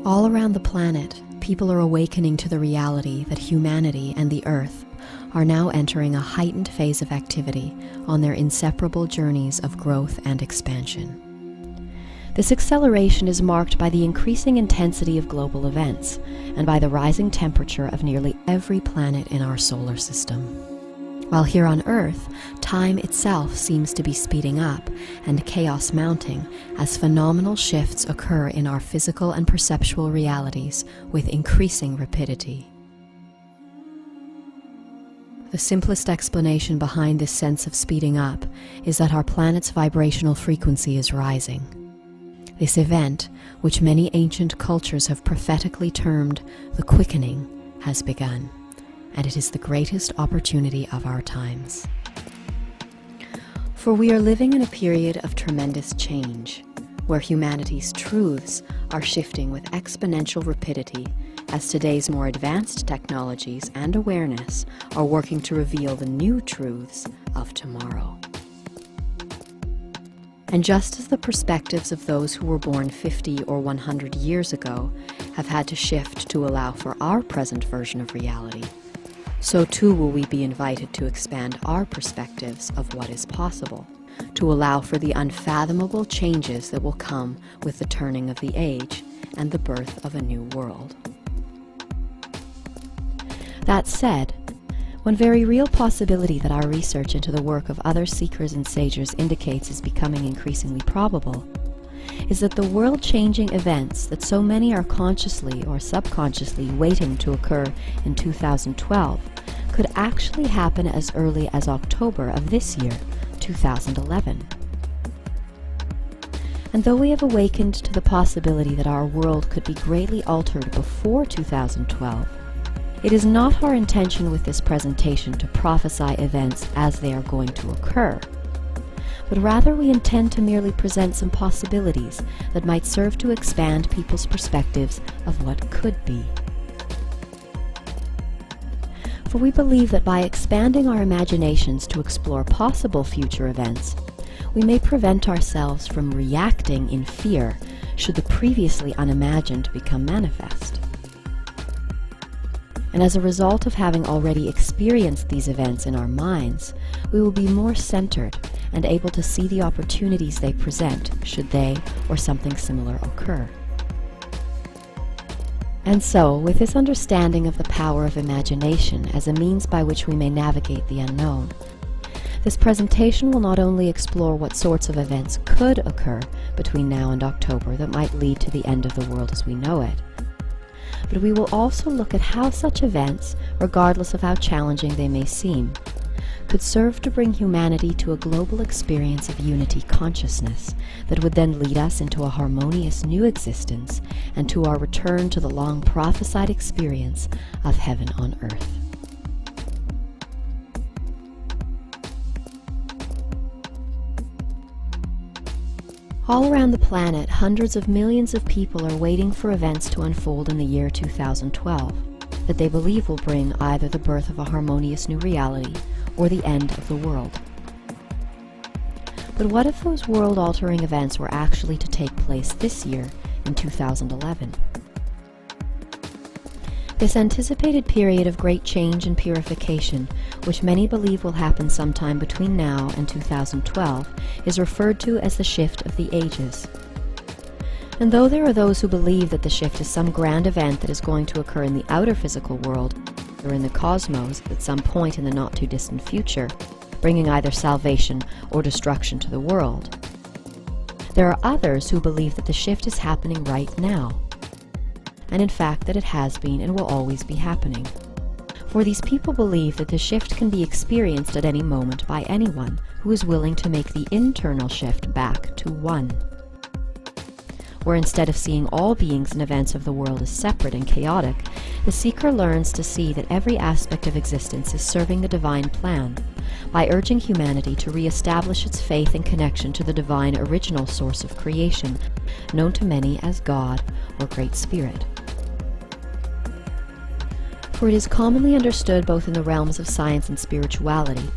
All around the planet, people are awakening to the reality that humanity and the Earth are now entering a heightened phase of activity on their inseparable journeys of growth and expansion. This acceleration is marked by the increasing intensity of global events and by the rising temperature of nearly every planet in our solar system. While here on Earth, time itself seems to be speeding up and chaos mounting as phenomenal shifts occur in our physical and perceptual realities with increasing rapidity. The simplest explanation behind this sense of speeding up is that our planet's vibrational frequency is rising. This event, which many ancient cultures have prophetically termed the quickening, has begun, and it is the greatest opportunity of our times. For we are living in a period of tremendous change, where humanity's truths are shifting with exponential rapidity as today's more advanced technologies and awareness are working to reveal the new truths of tomorrow. And just as the perspectives of those who were born 50 or 100 years ago have had to shift to allow for our present version of reality, so too will we be invited to expand our perspectives of what is possible, to allow for the unfathomable changes that will come with the turning of the age and the birth of a new world. That said, one very real possibility that our research into the work of other seekers and sages indicates is becoming increasingly probable is that the world-changing events that so many are consciously or subconsciously waiting to occur in 2012 could actually happen as early as October of this year, 2011. And though we have awakened to the possibility that our world could be greatly altered before 2012, it is not our intention with this presentation to prophesy events as they are going to occur, but rather we intend to merely present some possibilities that might serve to expand people's perspectives of what could be. For we believe that by expanding our imaginations to explore possible future events, we may prevent ourselves from reacting in fear should the previously unimagined become manifest. And as a result of having already experienced these events in our minds, we will be more centered and able to see the opportunities they present should they or something similar occur. And so, with this understanding of the power of imagination as a means by which we may navigate the unknown, this presentation will not only explore what sorts of events could occur between now and October that might lead to the end of the world as we know it, but we will also look at how such events, regardless of how challenging they may seem, could serve to bring humanity to a global experience of unity consciousness that would then lead us into a harmonious new existence and to our return to the long prophesied experience of heaven on earth. All around the planet, hundreds of millions of people are waiting for events to unfold in the year 2012 that they believe will bring either the birth of a harmonious new reality or the end of the world. But what if those world-altering events were actually to take place this year, in 2011? This anticipated period of great change and purification, which many believe will happen sometime between now and 2012, is referred to as the shift of the ages. And though there are those who believe that the shift is some grand event that is going to occur in the outer physical world or in the cosmos at some point in the not-too-distant future, bringing either salvation or destruction to the world, there are others who believe that the shift is happening right now, and in fact that it has been and will always be happening. For these people believe that the shift can be experienced at any moment by anyone who is willing to make the internal shift back to one, where instead of seeing all beings and events of the world as separate and chaotic, the seeker learns to see that every aspect of existence is serving the divine plan by urging humanity to re-establish its faith and connection to the divine original source of creation, known to many as God or Great Spirit. For it is commonly understood both in the realms of science and spirituality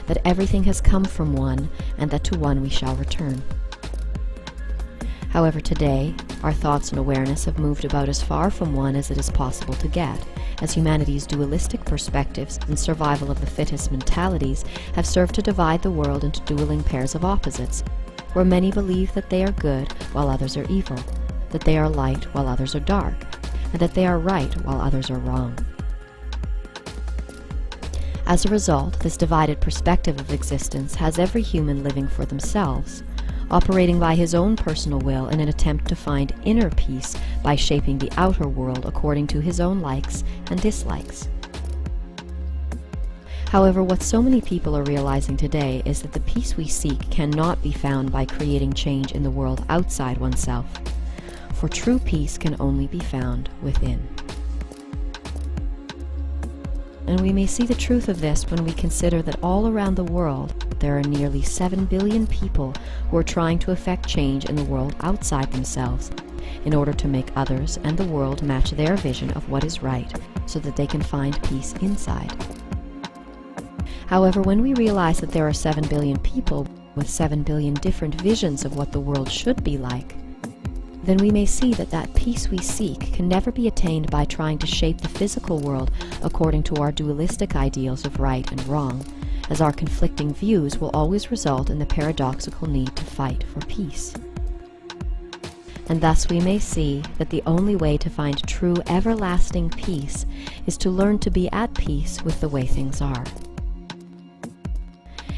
that everything has come from one and that to one we shall return. However, today, Our thoughts and awareness have moved about as far from one as it is possible to get, as humanity's dualistic perspectives and survival of the fittest mentalities have served to divide the world into dueling pairs of opposites, where many believe that they are good while others are evil, that they are light while others are dark, and that they are right while others are wrong. As a result, this divided perspective of existence has every human living for themselves, operating by his own personal will in an attempt to find inner peace by shaping the outer world according to his own likes and dislikes. However, what so many people are realizing today is that the peace we seek cannot be found by creating change in the world outside oneself, for true peace can only be found within. And we may see the truth of this when we consider that all around the world there are nearly 7 billion people who are trying to effect change in the world outside themselves in order to make others and the world match their vision of what is right so that they can find peace inside. However, when we realize that there are 7 billion people with 7 billion different visions of what the world should be like, then we may see that that peace we seek can never be attained by trying to shape the physical world according to our dualistic ideals of right and wrong, as our conflicting views will always result in the paradoxical need to fight for peace. And thus we may see that the only way to find true everlasting peace is to learn to be at peace with the way things are.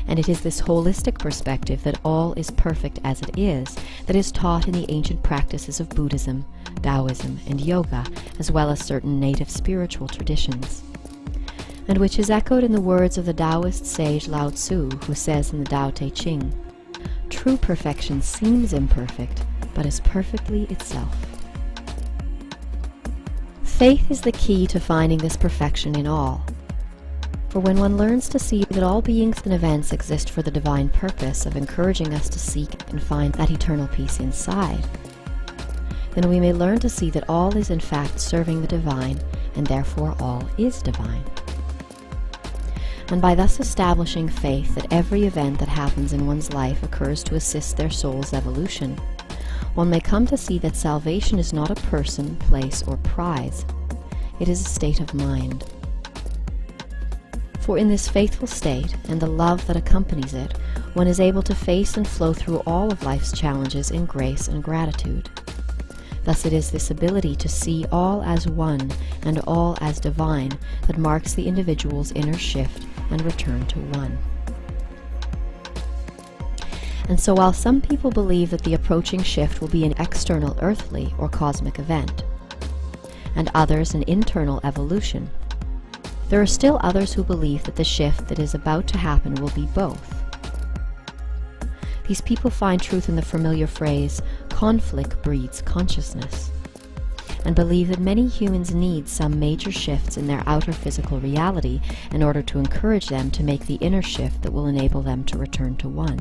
And it is this holistic perspective that all is perfect as it is that is taught in the ancient practices of Buddhism, Taoism, and yoga, as well as certain native spiritual traditions, and which is echoed in the words of the Taoist sage Lao Tzu, who says in the Tao Te Ching, "True perfection seems imperfect, but is perfectly itself." Faith is the key to finding this perfection in all. For when one learns to see that all beings and events exist for the divine purpose of encouraging us to seek and find that eternal peace inside, then we may learn to see that all is in fact serving the divine, and therefore all is divine. And by thus establishing faith that every event that happens in one's life occurs to assist their soul's evolution, one may come to see that salvation is not a person, place, or prize. It is a state of mind. For in this faithful state, and the love that accompanies it, one is able to face and flow through all of life's challenges in grace and gratitude. Thus it is this ability to see all as one and all as divine that marks the individual's inner shift and return to one. And so while some people believe that the approaching shift will be an external earthly or cosmic event, and others an internal evolution, there are still others who believe that the shift that is about to happen will be both. These people find truth in the familiar phrase, "conflict breeds consciousness," and believe that many humans need some major shifts in their outer physical reality in order to encourage them to make the inner shift that will enable them to return to one.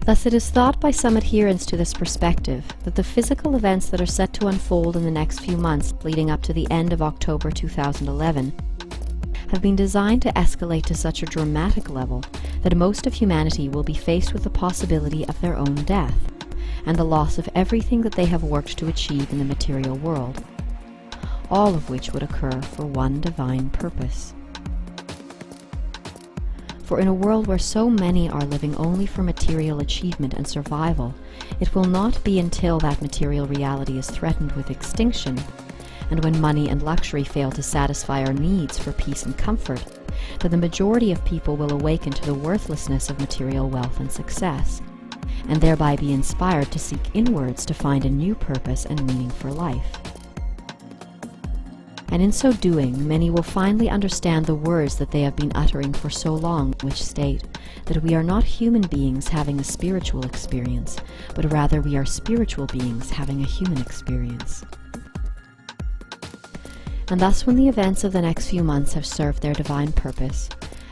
Thus it is thought by some adherents to this perspective that the physical events that are set to unfold in the next few months leading up to the end of October 2011 have been designed to escalate to such a dramatic level that most of humanity will be faced with the possibility of their own death and the loss of everything that they have worked to achieve in the material world, all of which would occur for one divine purpose. For in a world where so many are living only for material achievement and survival, it will not be until that material reality is threatened with extinction, and when money and luxury fail to satisfy our needs for peace and comfort, that the majority of people will awaken to the worthlessness of material wealth and success, and thereby be inspired to seek inwards to find a new purpose and meaning for life. And in so doing, many will finally understand the words that they have been uttering for so long, which state that we are not human beings having a spiritual experience, but rather we are spiritual beings having a human experience. And thus when the events of the next few months have served their divine purpose,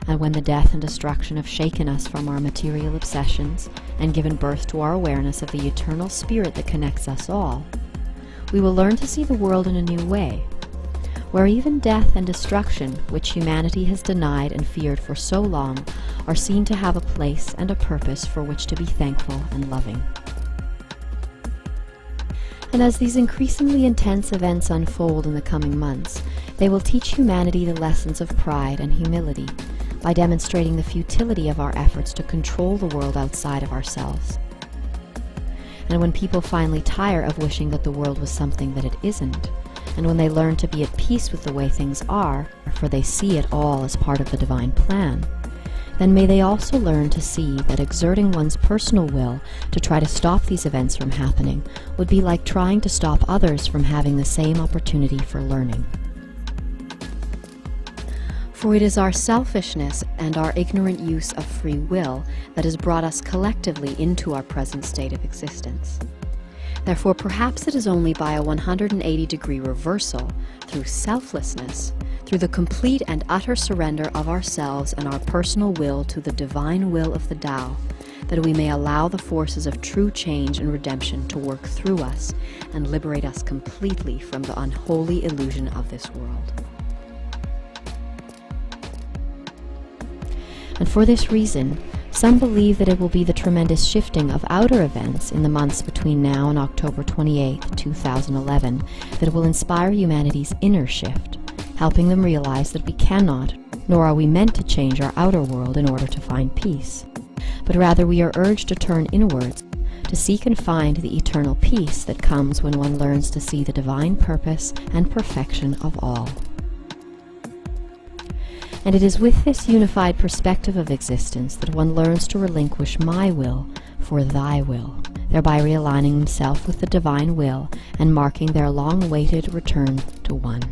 and when the death and destruction have shaken us from our material obsessions and given birth to our awareness of the eternal spirit that connects us all, we will learn to see the world in a new way, where even death and destruction, which humanity has denied and feared for so long, are seen to have a place and a purpose for which to be thankful and loving. And as these increasingly intense events unfold in the coming months, they will teach humanity the lessons of pride and humility by demonstrating the futility of our efforts to control the world outside of ourselves. And when people finally tire of wishing that the world was something that it isn't, and when they learn to be at peace with the way things are, for they see it all as part of the divine plan, then may they also learn to see that exerting one's personal will to try to stop these events from happening would be like trying to stop others from having the same opportunity for learning. For it is our selfishness and our ignorant use of free will that has brought us collectively into our present state of existence. Therefore, perhaps it is only by a 180-degree reversal, through selflessness, through the complete and utter surrender of ourselves and our personal will to the divine will of the Tao, that we may allow the forces of true change and redemption to work through us and liberate us completely from the unholy illusion of this world. And for this reason, some believe that it will be the tremendous shifting of outer events in the months between now and October 28, 2011, that will inspire humanity's inner shift, helping them realize that we cannot, nor are we meant to change our outer world in order to find peace, but rather we are urged to turn inwards, to seek and find the eternal peace that comes when one learns to see the divine purpose and perfection of all. And it is with this unified perspective of existence that one learns to relinquish my will for thy will, thereby realigning himself with the divine will and marking their long-awaited return to one.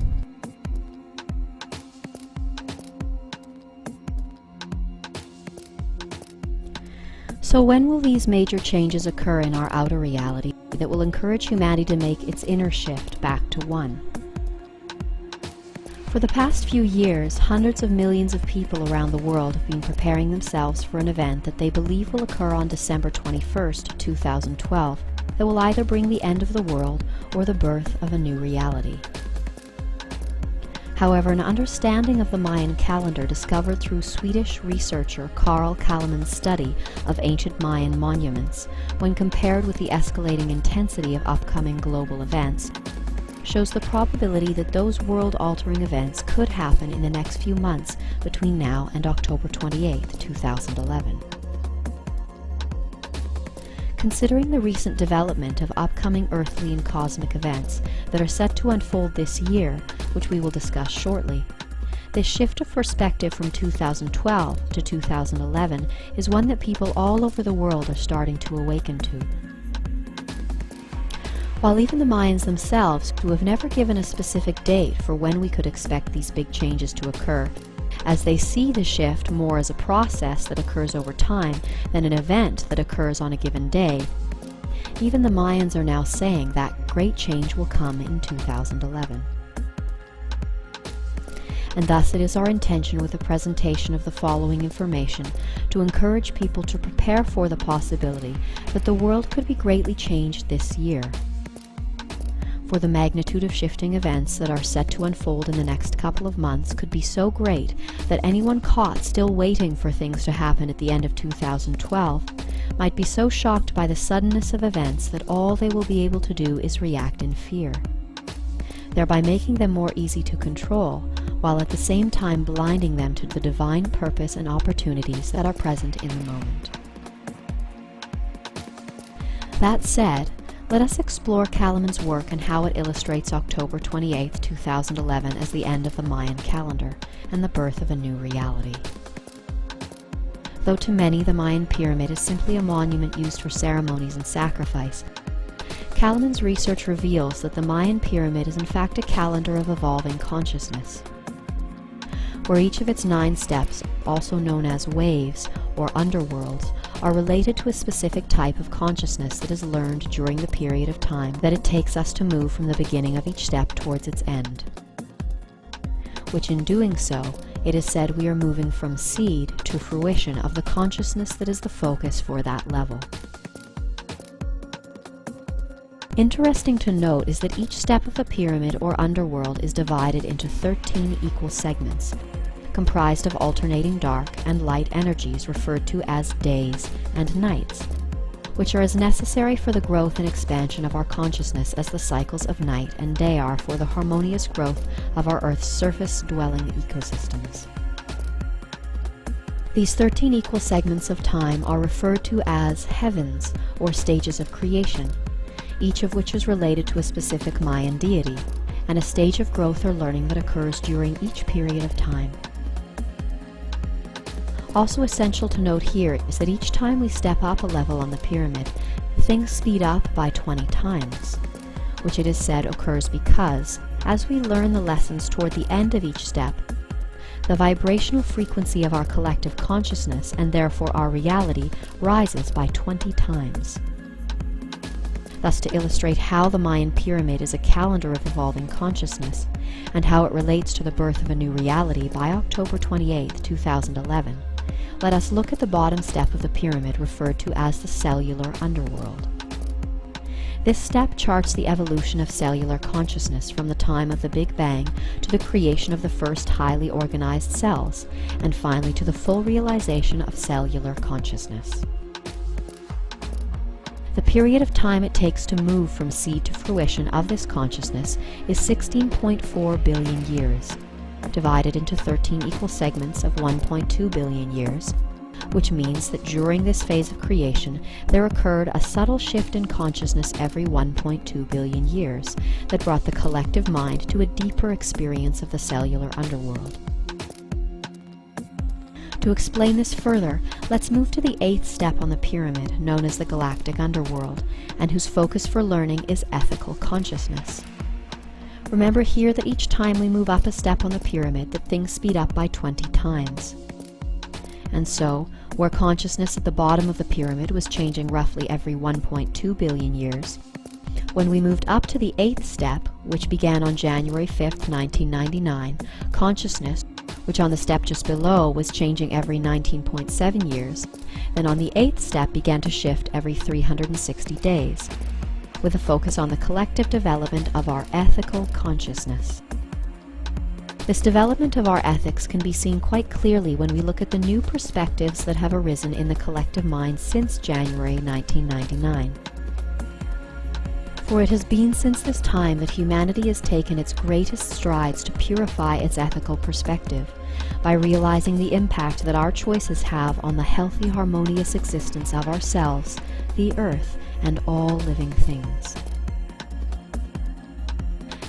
So when will these major changes occur in our outer reality that will encourage humanity to make its inner shift back to one? For the past few years, hundreds of millions of people around the world have been preparing themselves for an event that they believe will occur on December 21st, 2012, that will either bring the end of the world or the birth of a new reality. However, an understanding of the Mayan calendar discovered through Swedish researcher Carl Kalleman's study of ancient Mayan monuments, when compared with the escalating intensity of upcoming global events, shows the probability that those world-altering events could happen in the next few months between now and October 28, 2011. Considering the recent development of upcoming earthly and cosmic events that are set to unfold this year, which we will discuss shortly, this shift of perspective from 2012 to 2011 is one that people all over the world are starting to awaken to. While even the Mayans themselves, who have never given a specific date for when we could expect these big changes to occur, as they see the shift more as a process that occurs over time than an event that occurs on a given day, even the Mayans are now saying that great change will come in 2011. And thus it is our intention with the presentation of the following information to encourage people to prepare for the possibility that the world could be greatly changed this year. For the magnitude of shifting events that are set to unfold in the next couple of months could be so great that anyone caught still waiting for things to happen at the end of 2012 might be so shocked by the suddenness of events that all they will be able to do is react in fear, thereby making them more easy to control, while at the same time blinding them to the divine purpose and opportunities that are present in the moment. That said, let us explore Kalleman's work and how it illustrates October 28, 2011 as the end of the Mayan calendar and the birth of a new reality. Though to many the Mayan pyramid is simply a monument used for ceremonies and sacrifice, Kalleman's research reveals that the Mayan pyramid is in fact a calendar of evolving consciousness, where each of its 9 steps, also known as waves or underworlds, are related to a specific type of consciousness that is learned during the period of time that it takes us to move from the beginning of each step towards its end, which in doing so, it is said we are moving from seed to fruition of the consciousness that is the focus for that level. Interesting to note is that each step of the pyramid or underworld is divided into 13 equal segments, comprised of alternating dark and light energies referred to as days and nights, which are as necessary for the growth and expansion of our consciousness as the cycles of night and day are for the harmonious growth of our Earth's surface-dwelling ecosystems. These 13 equal segments of time are referred to as heavens, or stages of creation, each of which is related to a specific Mayan deity, and a stage of growth or learning that occurs during each period of time. Also essential to note here is that each time we step up a level on the pyramid, things speed up by 20 times, which it is said occurs because, as we learn the lessons toward the end of each step, the vibrational frequency of our collective consciousness, and therefore our reality, rises by 20 times. Thus, to illustrate how the Mayan pyramid is a calendar of evolving consciousness, and how it relates to the birth of a new reality by October 28, 2011, let us look at the bottom step of the pyramid referred to as the cellular underworld. This step charts the evolution of cellular consciousness from the time of the Big Bang to the creation of the first highly organized cells, and finally to the full realization of cellular consciousness. The period of time it takes to move from seed to fruition of this consciousness is 16.4 billion years, divided into 13 equal segments of 1.2 billion years, which means that during this phase of creation there occurred a subtle shift in consciousness every 1.2 billion years that brought the collective mind to a deeper experience of the cellular underworld. To explain this further, let's move to the 8th step on the pyramid, known as the galactic underworld, and whose focus for learning is ethical consciousness. Remember here that each time we move up a step on the pyramid, that things speed up by 20 times. And so, where consciousness at the bottom of the pyramid was changing roughly every 1.2 billion years, when we moved up to the 8th step, which began on January 5th, 1999, consciousness, which on the step just below was changing every 19.7 years, then on the 8th step began to shift every 360 days, with a focus on the collective development of our ethical consciousness. This development of our ethics can be seen quite clearly when we look at the new perspectives that have arisen in the collective mind since January 1999. For it has been since this time that humanity has taken its greatest strides to purify its ethical perspective, by realizing the impact that our choices have on the healthy, harmonious existence of ourselves, the earth, and all living things.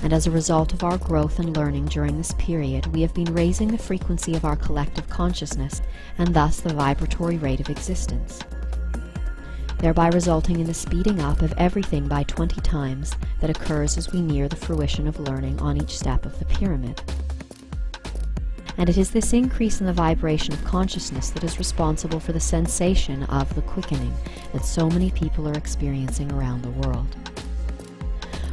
And as a result of our growth and learning during this period, we have been raising the frequency of our collective consciousness, and thus the vibratory rate of existence, thereby resulting in the speeding up of everything by 20 times that occurs as we near the fruition of learning on each step of the pyramid. And it is this increase in the vibration of consciousness that is responsible for the sensation of the quickening that so many people are experiencing around the world.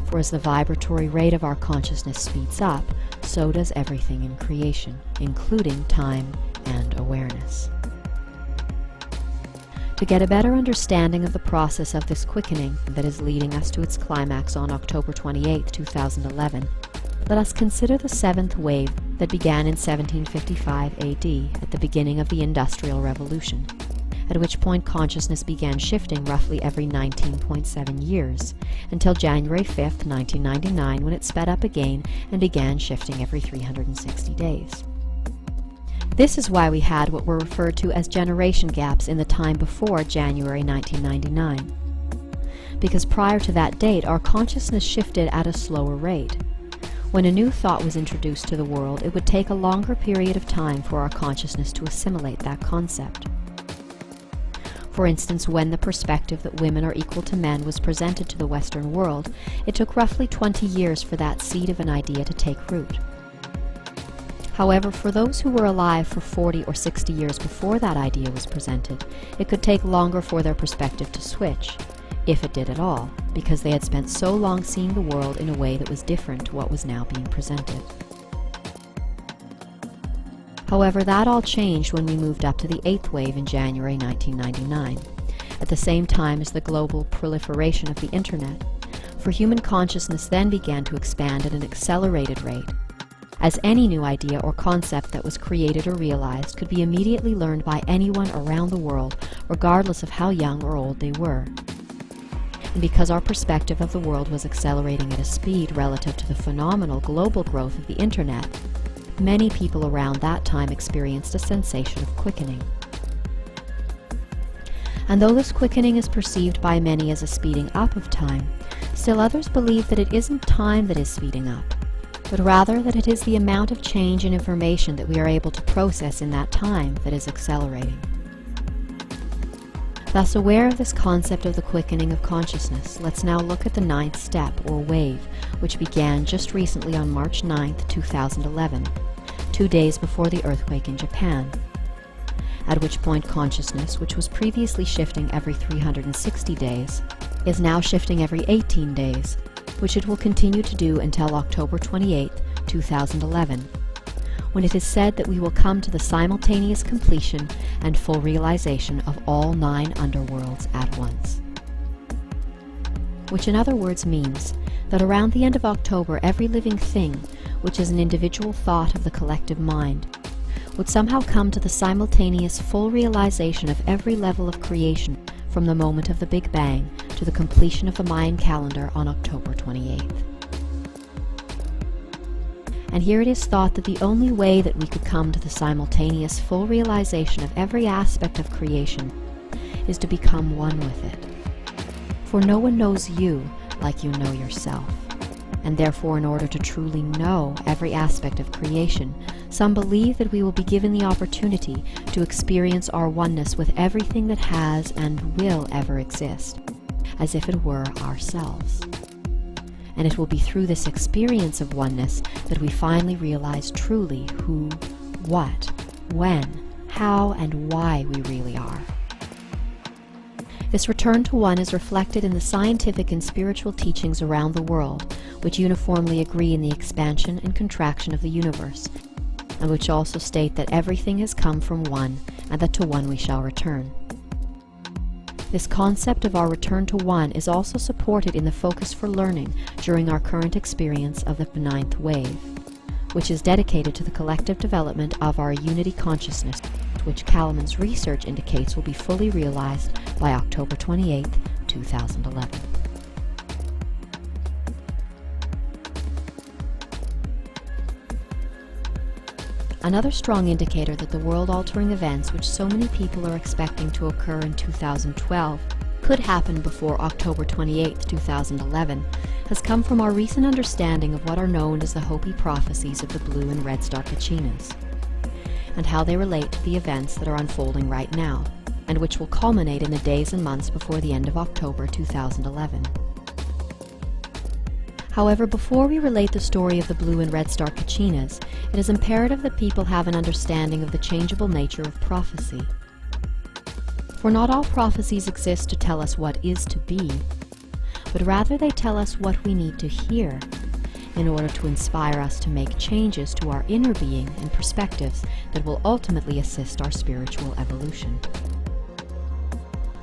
For as the vibratory rate of our consciousness speeds up, so does everything in creation, including time and awareness. To get a better understanding of the process of this quickening that is leading us to its climax on October 28, 2011, let us consider the 7th wave that began in 1755 AD at the beginning of the Industrial Revolution, at which point consciousness began shifting roughly every 19.7 years, until January 5th, 1999, when it sped up again and began shifting every 360 days. This is why we had what were referred to as generation gaps in the time before January 1999. Because prior to that date, our consciousness shifted at a slower rate. When a new thought was introduced to the world, it would take a longer period of time for our consciousness to assimilate that concept. For instance, when the perspective that women are equal to men was presented to the Western world, it took roughly 20 years for that seed of an idea to take root. However, for those who were alive for 40 or 60 years before that idea was presented, it could take longer for their perspective to switch, if it did at all, because they had spent so long seeing the world in a way that was different to what was now being presented. However, that all changed when we moved up to the 8th wave in January 1999, at the same time as the global proliferation of the Internet, for human consciousness then began to expand at an accelerated rate, as any new idea or concept that was created or realized could be immediately learned by anyone around the world, regardless of how young or old they were. And because our perspective of the world was accelerating at a speed relative to the phenomenal global growth of the internet, many people around that time experienced a sensation of quickening. And though this quickening is perceived by many as a speeding up of time, still others believe that it isn't time that is speeding up, but rather that it is the amount of change and information that we are able to process in that time that is accelerating. Thus, aware of this concept of the quickening of consciousness, let's now look at the ninth step, or wave, which began just recently on March 9th, 2011, 2 days before the earthquake in Japan, at which point consciousness, which was previously shifting every 360 days, is now shifting every 18 days, which it will continue to do until October 28th, 2011, when it is said that we will come to the simultaneous completion and full realization of all 9 underworlds at once. Which in other words means that around the end of October, every living thing, which is an individual thought of the collective mind, would somehow come to the simultaneous full realization of every level of creation from the moment of the Big Bang to the completion of the Mayan calendar on October 28th. And here it is thought that the only way that we could come to the simultaneous full realization of every aspect of creation is to become one with it. For no one knows you like you know yourself, and therefore in order to truly know every aspect of creation, some believe that we will be given the opportunity to experience our oneness with everything that has and will ever exist, as if it were ourselves. And it will be through this experience of oneness that we finally realize truly who, what, when, how, and why we really are. This return to one is reflected in the scientific and spiritual teachings around the world, which uniformly agree in the expansion and contraction of the universe, and which also state that everything has come from one, and that to one we shall return. This concept of our return to one is also supported in the focus for learning during our current experience of the ninth wave, which is dedicated to the collective development of our unity consciousness, which Kalaman's research indicates will be fully realized by October 28, 2011. Another strong indicator that the world-altering events which so many people are expecting to occur in 2012 could happen before October 28, 2011, has come from our recent understanding of what are known as the Hopi prophecies of the blue and red star Kachinas, and how they relate to the events that are unfolding right now, and which will culminate in the days and months before the end of October 2011. However, before we relate the story of the blue and red star Kachinas, it is imperative that people have an understanding of the changeable nature of prophecy. For not all prophecies exist to tell us what is to be, but rather they tell us what we need to hear in order to inspire us to make changes to our inner being and perspectives that will ultimately assist our spiritual evolution.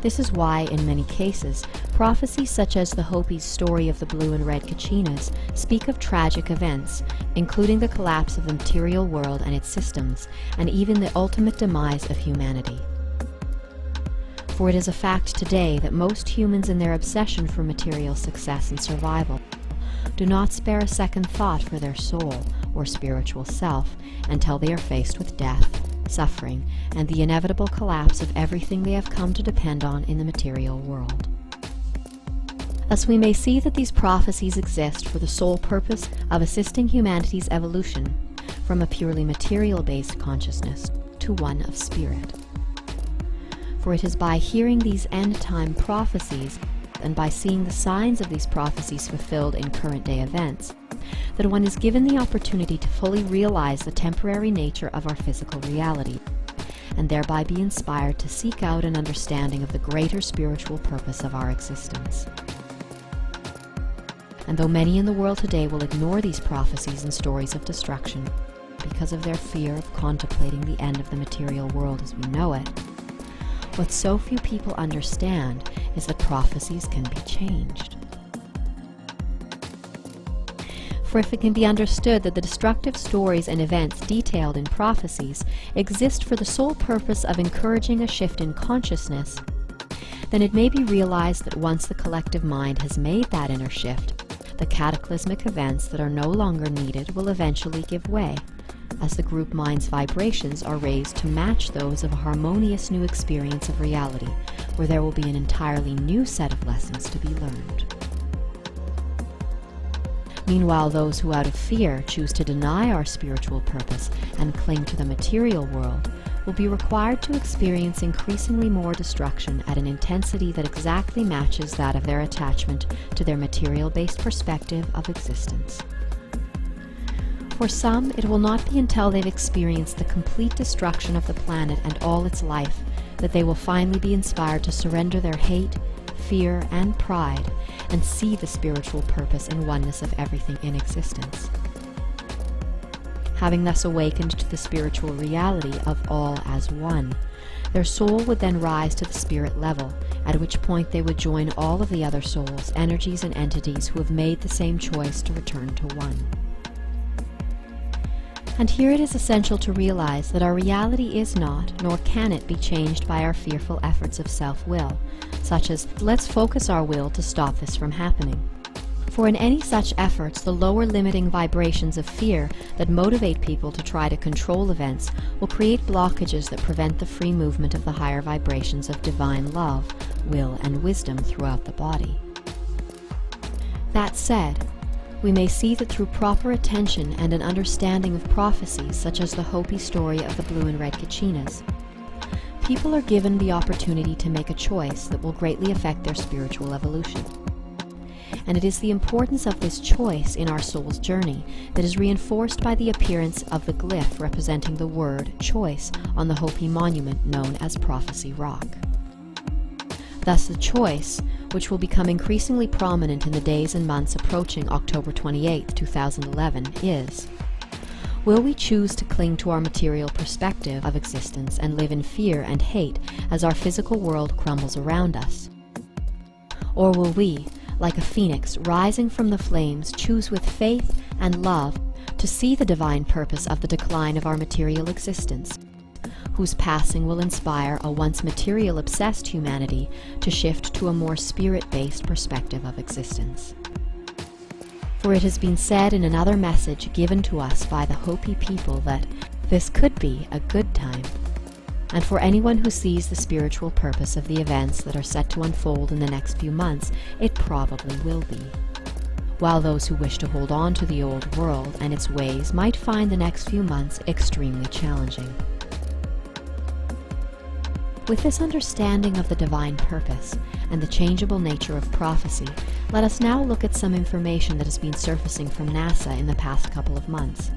This is why, in many cases, prophecies such as the Hopi's story of the blue and red Kachinas speak of tragic events, including the collapse of the material world and its systems, and even the ultimate demise of humanity. For it is a fact today that most humans in their obsession for material success and survival do not spare a second thought for their soul or spiritual self until they are faced with death, suffering, and the inevitable collapse of everything they have come to depend on in the material world. Thus we may see that these prophecies exist for the sole purpose of assisting humanity's evolution from a purely material-based consciousness to one of spirit. For it is by hearing these end-time prophecies and by seeing the signs of these prophecies fulfilled in current-day events that one is given the opportunity to fully realize the temporary nature of our physical reality, and thereby be inspired to seek out an understanding of the greater spiritual purpose of our existence. And though many in the world today will ignore these prophecies and stories of destruction because of their fear of contemplating the end of the material world as we know it, what so few people understand is that prophecies can be changed. For if it can be understood that the destructive stories and events detailed in prophecies exist for the sole purpose of encouraging a shift in consciousness, then it may be realized that once the collective mind has made that inner shift, the cataclysmic events that are no longer needed will eventually give way, as the group mind's vibrations are raised to match those of a harmonious new experience of reality, where there will be an entirely new set of lessons to be learned. Meanwhile, those who out of fear choose to deny our spiritual purpose and cling to the material world will be required to experience increasingly more destruction at an intensity that exactly matches that of their attachment to their material-based perspective of existence. For some, it will not be until they've experienced the complete destruction of the planet and all its life that they will finally be inspired to surrender their hate, fear, and pride and see the spiritual purpose and oneness of everything in existence. Having thus awakened to the spiritual reality of all as one, their soul would then rise to the spirit level, at which point they would join all of the other souls, energies, and entities who have made the same choice to return to one. And here it is essential to realize that our reality is not, nor can it be changed by our fearful efforts of self-will, such as, let's focus our will to stop this from happening. For in any such efforts, the lower limiting vibrations of fear that motivate people to try to control events will create blockages that prevent the free movement of the higher vibrations of divine love, will, and wisdom throughout the body. That said, we may see that through proper attention and an understanding of prophecies such as the Hopi story of the blue and red Kachinas, people are given the opportunity to make a choice that will greatly affect their spiritual evolution. And it is the importance of this choice in our soul's journey that is reinforced by the appearance of the glyph representing the word choice on the Hopi monument known as Prophecy Rock. Thus the choice, which will become increasingly prominent in the days and months approaching October 28, 2011, is: will we choose to cling to our material perspective of existence and live in fear and hate as our physical world crumbles around us? Or will we, like a phoenix rising from the flames, choose with faith and love to see the divine purpose of the decline of our material existence, whose passing will inspire a once material-obsessed humanity to shift to a more spirit-based perspective of existence? For it has been said in another message given to us by the Hopi people that this could be a good time. And for anyone who sees the spiritual purpose of the events that are set to unfold in the next few months, it probably will be. While those who wish to hold on to the old world and its ways might find the next few months extremely challenging. With this understanding of the divine purpose and the changeable nature of prophecy, let us now look at some information that has been surfacing from NASA in the past couple of months,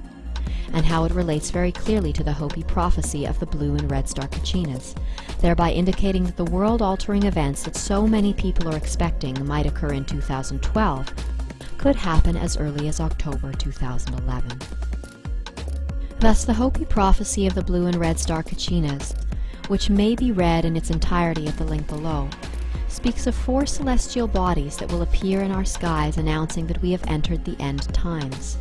and how it relates very clearly to the Hopi prophecy of the blue and red star Kachinas, thereby indicating that the world-altering events that so many people are expecting might occur in 2012 could happen as early as October 2011. Thus, the Hopi prophecy of the blue and red star Kachinas, which may be read in its entirety at the link below, speaks of 4 celestial bodies that will appear in our skies announcing that we have entered the end times.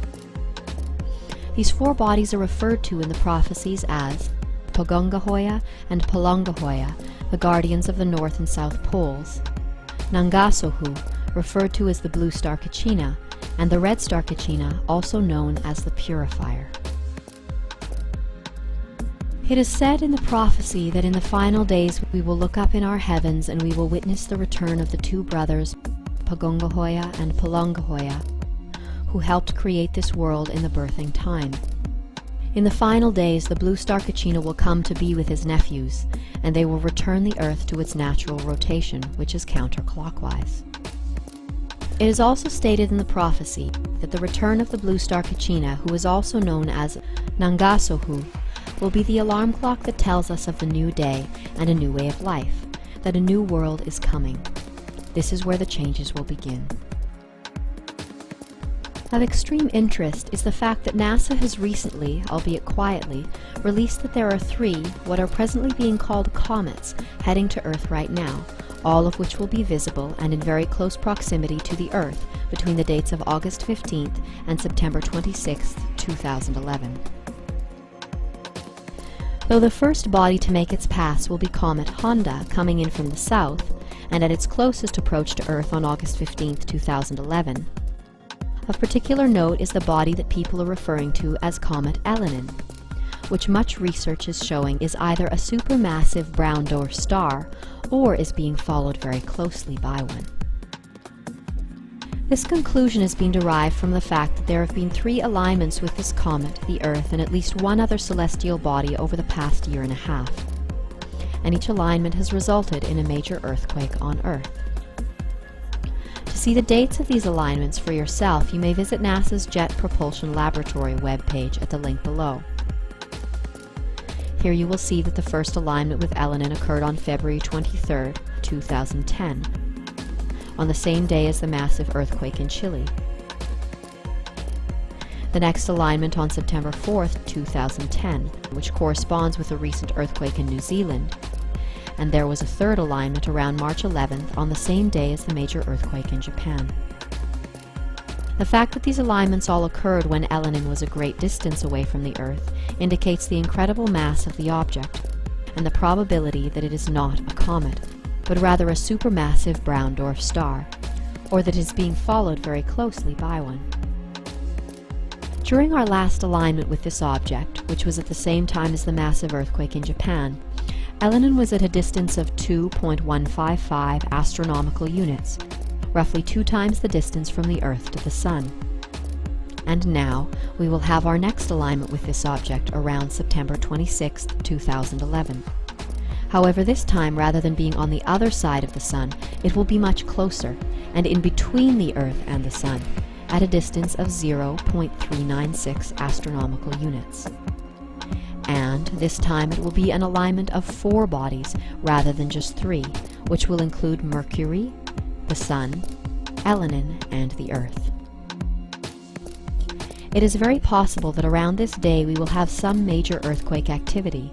These 4 bodies are referred to in the prophecies as Pagongahoya and Palangahoya, the guardians of the North and South Poles, Nangasohu, referred to as the blue star Kachina, and the red star Kachina, also known as the Purifier. It is said in the prophecy that in the final days we will look up in our heavens and we will witness the return of the 2 brothers, Pagongahoya and Palangahoya, who helped create this world in the birthing time. In the final days, the blue star Kachina will come to be with his nephews, and they will return the Earth to its natural rotation, which is counterclockwise. It is also stated in the prophecy that the return of the blue star Kachina, who is also known as Nangasohu, will be the alarm clock that tells us of the new day and a new way of life, that a new world is coming. This is where the changes will begin. Of extreme interest is the fact that NASA has recently, albeit quietly, released that there are 3 what are presently being called comets heading to Earth right now, all of which will be visible and in very close proximity to the Earth between the dates of August 15th and September 26th, 2011. Though the first body to make its pass will be comet Honda coming in from the south and at its closest approach to Earth on August 15th, 2011, of particular note is the body that people are referring to as comet Elenin, which much research is showing is either a supermassive brown dwarf star or is being followed very closely by one. This conclusion has been derived from the fact that there have been 3 alignments with this comet, the Earth, and at least one other celestial body over the past year and a half, and each alignment has resulted in a major earthquake on Earth. To see the dates of these alignments for yourself, you may visit NASA's Jet Propulsion Laboratory webpage at the link below. Here you will see that the first alignment with Elenin occurred on February 23, 2010, on the same day as the massive earthquake in Chile. The next alignment on September 4, 2010, which corresponds with a recent earthquake in New Zealand, and there was a third alignment around March 11th on the same day as the major earthquake in Japan. The fact that these alignments all occurred when Elenin was a great distance away from the Earth indicates the incredible mass of the object, and the probability that it is not a comet, but rather a supermassive brown dwarf star, or that it is being followed very closely by one. During our last alignment with this object, which was at the same time as the massive earthquake in Japan, Elenin was at a distance of 2.155 astronomical units, roughly 2 times the distance from the Earth to the Sun. And now, we will have our next alignment with this object around September 26, 2011. However, this time, rather than being on the other side of the Sun, it will be much closer, and in between the Earth and the Sun, at a distance of 0.396 astronomical units. And this time it will be an alignment of 4 bodies rather than just 3, which will include Mercury, the Sun, Elenin, and the Earth. It is very possible that around this day we will have some major earthquake activity,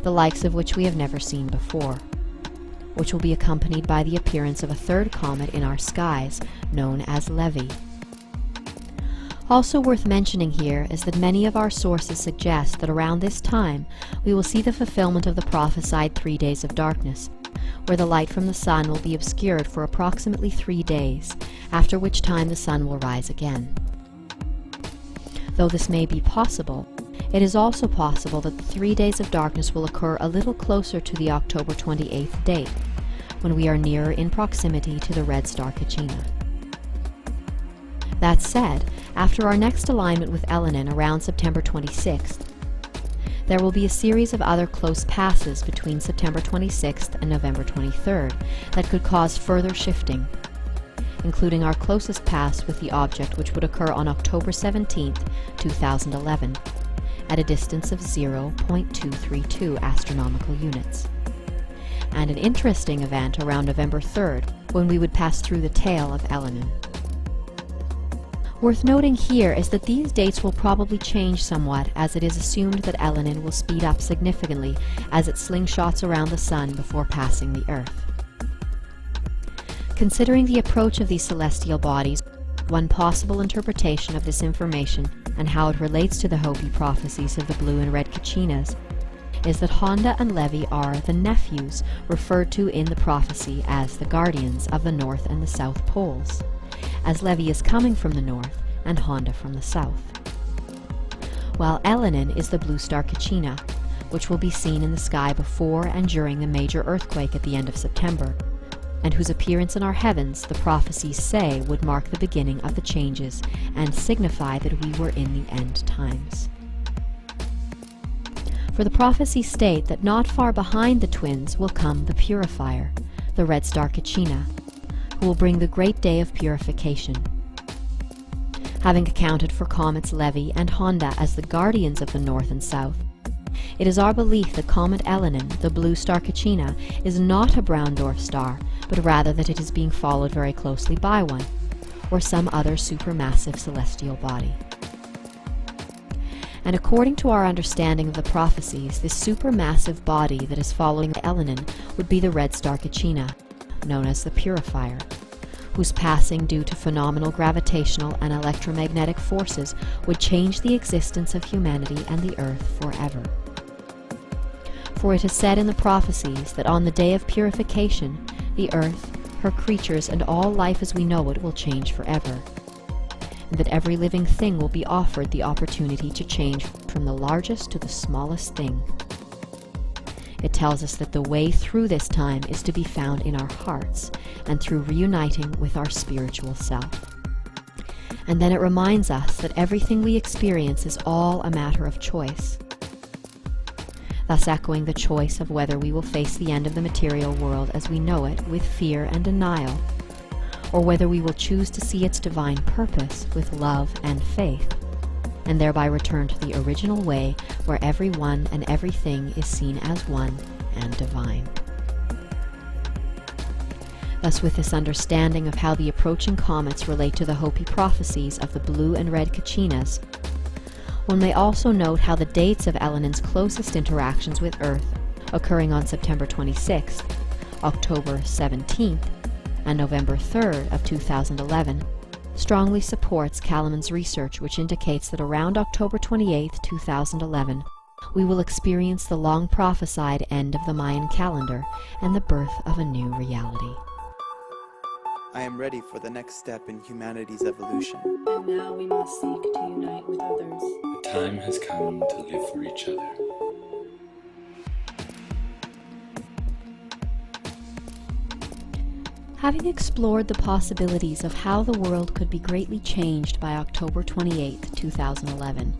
the likes of which we have never seen before, which will be accompanied by the appearance of a third comet in our skies, known as Levy. Also worth mentioning here is that many of our sources suggest that around this time we will see the fulfillment of the prophesied 3 days of darkness, where the light from the sun will be obscured for approximately 3 days, after which time the sun will rise again. Though this may be possible, it is also possible that the 3 days of darkness will occur a little closer to the October 28th date, when we are nearer in proximity to the red star Quickening. That said, after our next alignment with Elenin around September 26th, there will be a series of other close passes between September 26th and November 23rd that could cause further shifting, including our closest pass with the object, which would occur on October 17th, 2011, at a distance of 0.232 astronomical units, and an interesting event around November 3rd, when we would pass through the tail of Elenin. Worth noting here is that these dates will probably change somewhat, as it is assumed that Elenin will speed up significantly as it slingshots around the Sun before passing the Earth. Considering the approach of these celestial bodies, one possible interpretation of this information and how it relates to the Hopi prophecies of the blue and red Quickening is that Honda and Levy are the nephews referred to in the prophecy as the guardians of the North and the South Poles, as Levy is coming from the north and Honda from the south, while Elenin is the blue star Quickening, which will be seen in the sky before and during the major earthquake at the end of September, and whose appearance in our heavens the prophecies say would mark the beginning of the changes and signify that we were in the end times. For the prophecies state that not far behind the twins will come the purifier, the red star Quickening, who will bring the great day of purification. Having accounted for comets Levy and Honda as the guardians of the North and South, it is our belief that comet Elenin, the blue star Quickening, is not a brown dwarf star, but rather that it is being followed very closely by one, or some other supermassive celestial body. And according to our understanding of the prophecies, this supermassive body that is following Elenin would be the red star Quickening, known as the purifier, whose passing due to phenomenal gravitational and electromagnetic forces would change the existence of humanity and the earth forever. For it is said in the prophecies that on the day of purification, the earth, her creatures, and all life as we know it will change forever, and that every living thing will be offered the opportunity to change from the largest to the smallest thing. It tells us that the way through this time is to be found in our hearts and through reuniting with our spiritual self. And then it reminds us that everything we experience is all a matter of choice, thus echoing the choice of whether we will face the end of the material world as we know it with fear and denial, or whether we will choose to see its divine purpose with love and faith, and thereby return to the original way where everyone and everything is seen as one and divine. Thus, with this understanding of how the approaching comets relate to the Hopi prophecies of the blue and red Kachinas, one may also note how the dates of Elenin's closest interactions with Earth, occurring on September 26th, October 17th, and November 3rd of 2011, strongly supports Kalaman's research, which indicates that around October 28, 2011, we will experience the long prophesied end of the Mayan calendar and the birth of a new reality. I am ready for the next step in humanity's evolution. And now we must seek to unite with others. The time has come to live for each other. Having explored the possibilities of how the world could be greatly changed by October 28, 2011,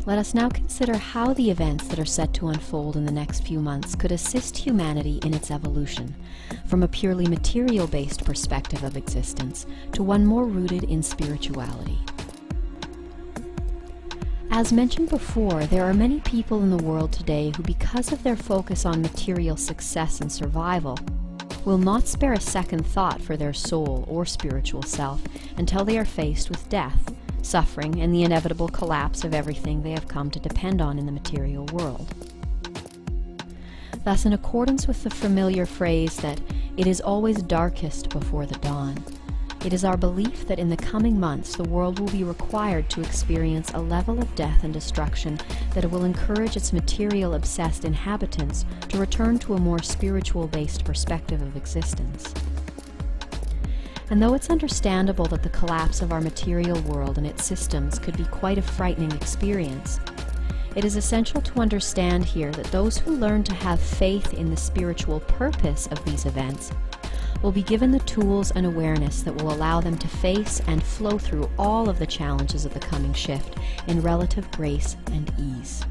let us now consider how the events that are set to unfold in the next few months could assist humanity in its evolution, from a purely material-based perspective of existence to one more rooted in spirituality. As mentioned before, there are many people in the world today who, because of their focus on material success and survival, will not spare a second thought for their soul or spiritual self until they are faced with death, suffering, and the inevitable collapse of everything they have come to depend on in the material world. Thus, in accordance with the familiar phrase that it is always darkest before the dawn, it is our belief that in the coming months the world will be required to experience a level of death and destruction that will encourage its material-obsessed inhabitants to return to a more spiritual-based perspective of existence. And though it's understandable that the collapse of our material world and its systems could be quite a frightening experience, it is essential to understand here that those who learn to have faith in the spiritual purpose of these events will be given the tools and awareness that will allow them to face and flow through all of the challenges of the coming shift in relative grace and ease.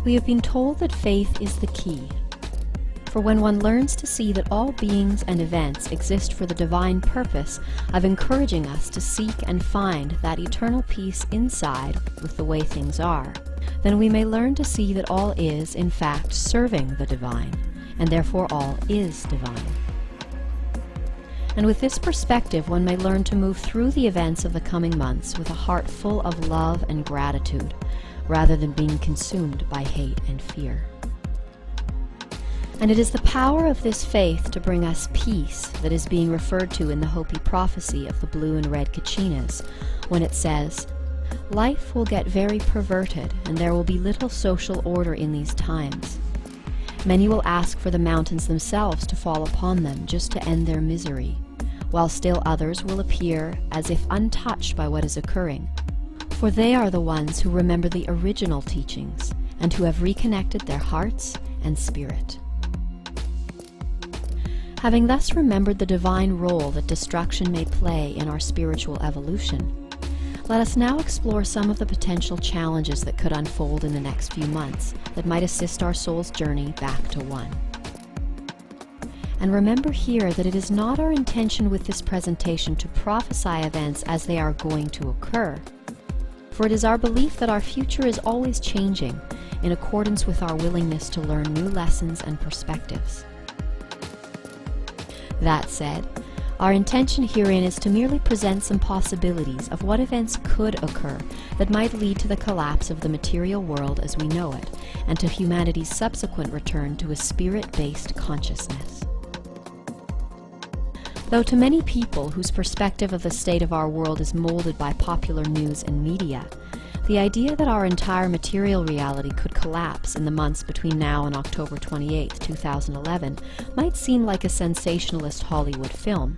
We have been told that faith is the key. For when one learns to see that all beings and events exist for the divine purpose of encouraging us to seek and find that eternal peace inside with the way things are, then we may learn to see that all is, in fact, serving the divine, and therefore all is divine. And with this perspective, one may learn to move through the events of the coming months with a heart full of love and gratitude, rather than being consumed by hate and fear. And it is the power of this faith to bring us peace that is being referred to in the Hopi prophecy of the blue and red Kachinas, when it says, "Life will get very perverted, and there will be little social order in these times. Many will ask for the mountains themselves to fall upon them just to end their misery, while still others will appear as if untouched by what is occurring, for they are the ones who remember the original teachings and who have reconnected their hearts and spirit." Having thus remembered the divine role that destruction may play in our spiritual evolution, let us now explore some of the potential challenges that could unfold in the next few months that might assist our soul's journey back to one. And remember here that it is not our intention with this presentation to prophesy events as they are going to occur, for it is our belief that our future is always changing in accordance with our willingness to learn new lessons and perspectives. That said, Our intention herein is to merely present some possibilities of what events could occur that might lead to the collapse of the material world as we know it, and to humanity's subsequent return to a spirit-based consciousness. Though to many people whose perspective of the state of our world is molded by popular news and media, the idea that our entire material reality could collapse in the months between now and October 28, 2011, might seem like a sensationalist Hollywood film.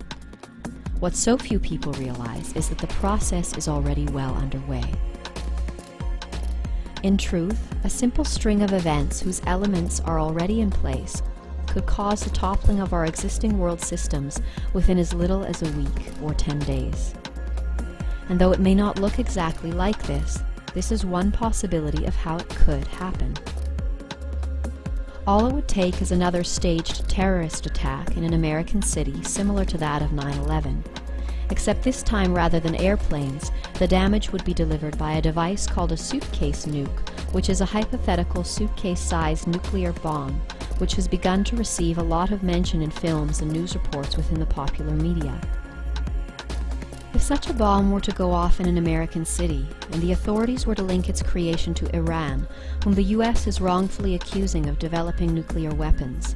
What so few people realize is that the process is already well underway. In truth, a simple string of events whose elements are already in place could cause the toppling of our existing world systems within as little as a week or 10 days. And though it may not look exactly like this is one possibility of how it could happen. All it would take is another staged terrorist attack in an American city similar to that of 9/11. Except this time, rather than airplanes, the damage would be delivered by a device called a suitcase nuke, which is a hypothetical suitcase-sized nuclear bomb, which has begun to receive a lot of mention in films and news reports within the popular media. If such a bomb were to go off in an American city, and the authorities were to link its creation to Iran, whom the US is wrongfully accusing of developing nuclear weapons,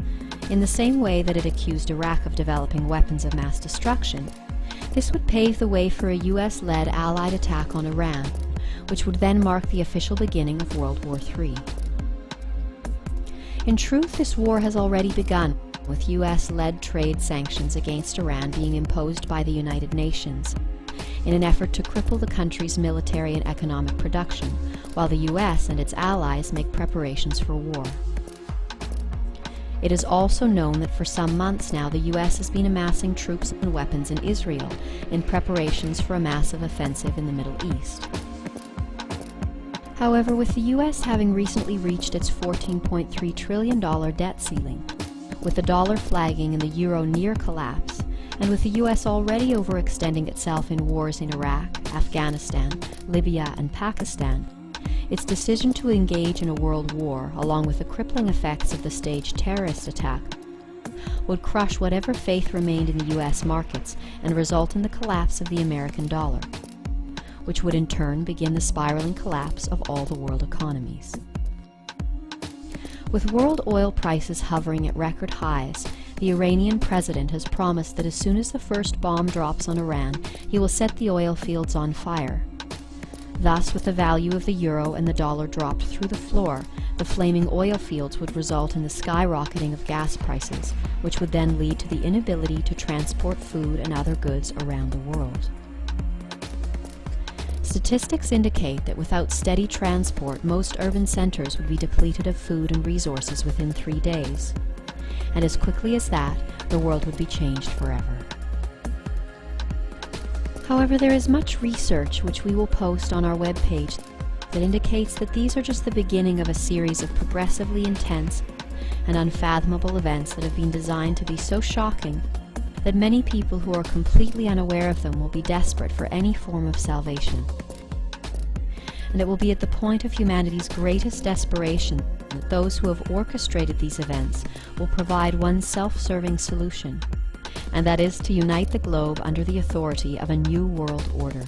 in the same way that it accused Iraq of developing weapons of mass destruction, this would pave the way for a US-led Allied attack on Iran, which would then mark the official beginning of World War III. In truth, this war has already begun, with US-led trade sanctions against Iran being imposed by the United Nations, in an effort to cripple the country's military and economic production, while the US and its allies make preparations for war. It is also known that for some months now the US has been amassing troops and weapons in Israel in preparations for a massive offensive in the Middle East. However, with the US having recently reached its $14.3 trillion debt ceiling, with the dollar flagging and the euro near collapse, and with the US already overextending itself in wars in Iraq, Afghanistan, Libya, and Pakistan, its decision to engage in a world war, along with the crippling effects of the staged terrorist attack, would crush whatever faith remained in the US markets and result in the collapse of the American dollar, which would in turn begin the spiraling collapse of all the world economies. With world oil prices hovering at record highs, the Iranian president has promised that as soon as the first bomb drops on Iran, he will set the oil fields on fire. Thus, with the value of the euro and the dollar dropped through the floor, the flaming oil fields would result in the skyrocketing of gas prices, which would then lead to the inability to transport food and other goods around the world. Statistics indicate that without steady transport, most urban centers would be depleted of food and resources within 3 days. And as quickly as that, the world would be changed forever. However, there is much research which we will post on our webpage that indicates that these are just the beginning of a series of progressively intense and unfathomable events that have been designed to be so shocking that many people who are completely unaware of them will be desperate for any form of salvation. And it will be at the point of humanity's greatest desperation that those who have orchestrated these events will provide one self-serving solution, and that is to unite the globe under the authority of a new world order.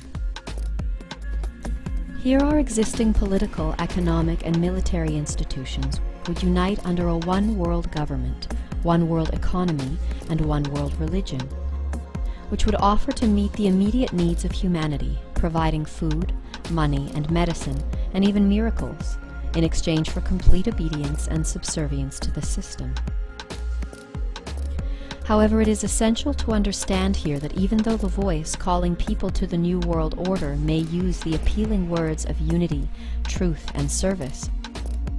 Here our existing political, economic, and military institutions would unite under a one-world government, one world economy, and one world religion, which would offer to meet the immediate needs of humanity, providing food, money, and medicine, and even miracles, in exchange for complete obedience and subservience to the system. However, it is essential to understand here that even though the voice calling people to the New World Order may use the appealing words of unity, truth, and service,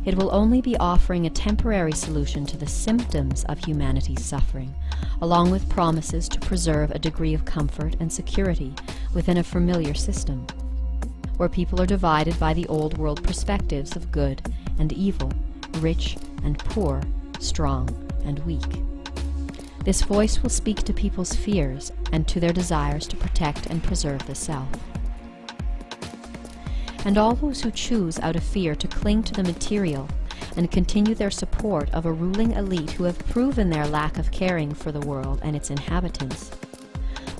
it will only be offering a temporary solution to the symptoms of humanity's suffering, along with promises to preserve a degree of comfort and security within a familiar system, where people are divided by the old world perspectives of good and evil, rich and poor, strong and weak. This voice will speak to people's fears and to their desires to protect and preserve the self. And all those who choose out of fear to cling to the material and continue their support of a ruling elite who have proven their lack of caring for the world and its inhabitants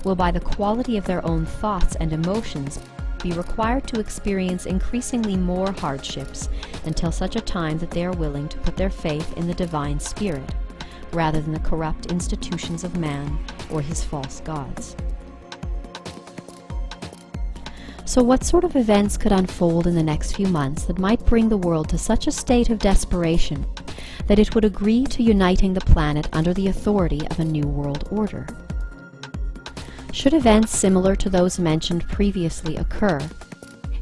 will, by the quality of their own thoughts and emotions, be required to experience increasingly more hardships until such a time that they are willing to put their faith in the divine spirit, rather than the corrupt institutions of man or his false gods. So what sort of events could unfold in the next few months that might bring the world to such a state of desperation that it would agree to uniting the planet under the authority of a new world order? Should events similar to those mentioned previously occur,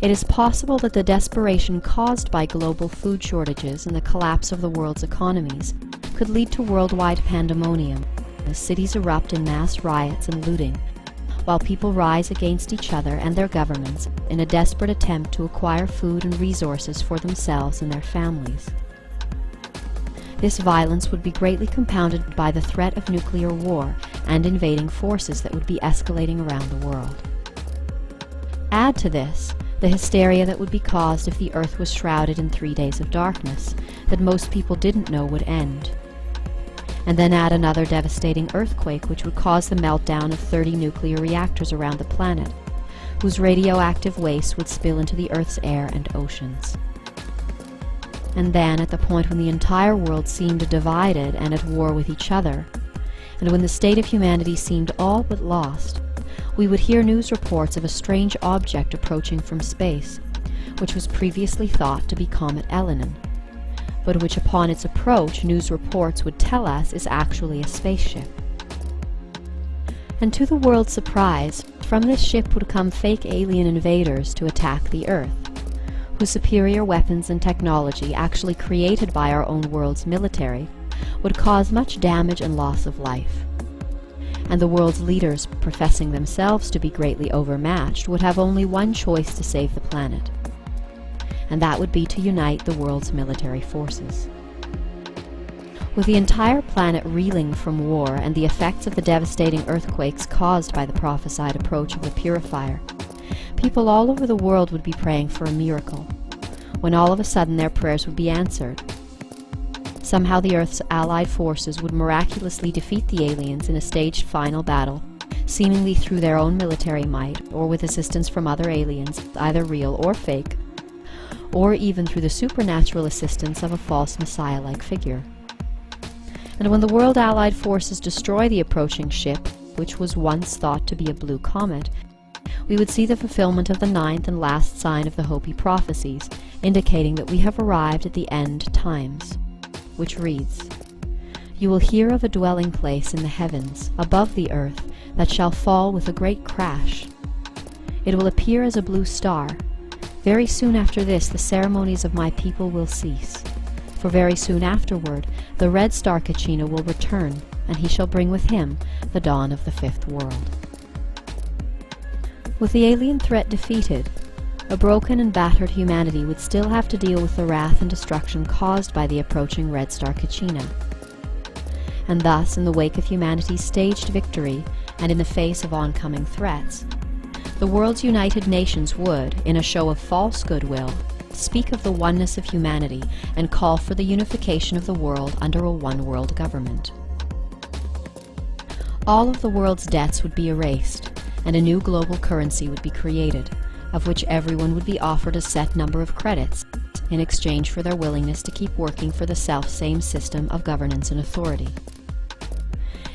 it is possible that the desperation caused by global food shortages and the collapse of the world's economies could lead to worldwide pandemonium, as cities erupt in mass riots and looting, while people rise against each other and their governments in a desperate attempt to acquire food and resources for themselves and their families. This violence would be greatly compounded by the threat of nuclear war and invading forces that would be escalating around the world. Add to this the hysteria that would be caused if the Earth was shrouded in 3 days of darkness that most people didn't know would end. And then add another devastating earthquake which would cause the meltdown of 30 nuclear reactors around the planet, whose radioactive waste would spill into the Earth's air and oceans. And then, at the point when the entire world seemed divided and at war with each other, and when the state of humanity seemed all but lost, we would hear news reports of a strange object approaching from space, which was previously thought to be Comet Elenin, but which upon its approach news reports would tell us is actually a spaceship. And to the world's surprise, from this ship would come fake alien invaders to attack the Earth, whose superior weapons and technology, actually created by our own world's military, would cause much damage and loss of life. And the world's leaders, professing themselves to be greatly overmatched, would have only one choice to save the planet, and that would be to unite the world's military forces. With the entire planet reeling from war and the effects of the devastating earthquakes caused by the prophesied approach of the purifier, people all over the world would be praying for a miracle, when all of a sudden their prayers would be answered. Somehow the Earth's allied forces would miraculously defeat the aliens in a staged final battle, seemingly through their own military might, or with assistance from other aliens, either real or fake, or even through the supernatural assistance of a false messiah-like figure. And when the world allied forces destroy the approaching ship, which was once thought to be a blue comet, we would see the fulfillment of the 9th and last sign of the Hopi prophecies, indicating that we have arrived at the end times, which reads, "You will hear of a dwelling place in the heavens, above the earth, that shall fall with a great crash. It will appear as a blue star. Very soon after this the ceremonies of my people will cease. For very soon afterward the red star Kachina will return, and he shall bring with him the dawn of the 5th world." With the alien threat defeated, a broken and battered humanity would still have to deal with the wrath and destruction caused by the approaching red star Kachina. And thus, in the wake of humanity's staged victory, and in the face of oncoming threats, the world's united nations would, in a show of false goodwill, speak of the oneness of humanity and call for the unification of the world under a one-world government. All of the world's debts would be erased, and a new global currency would be created, of which everyone would be offered a set number of credits in exchange for their willingness to keep working for the self-same system of governance and authority.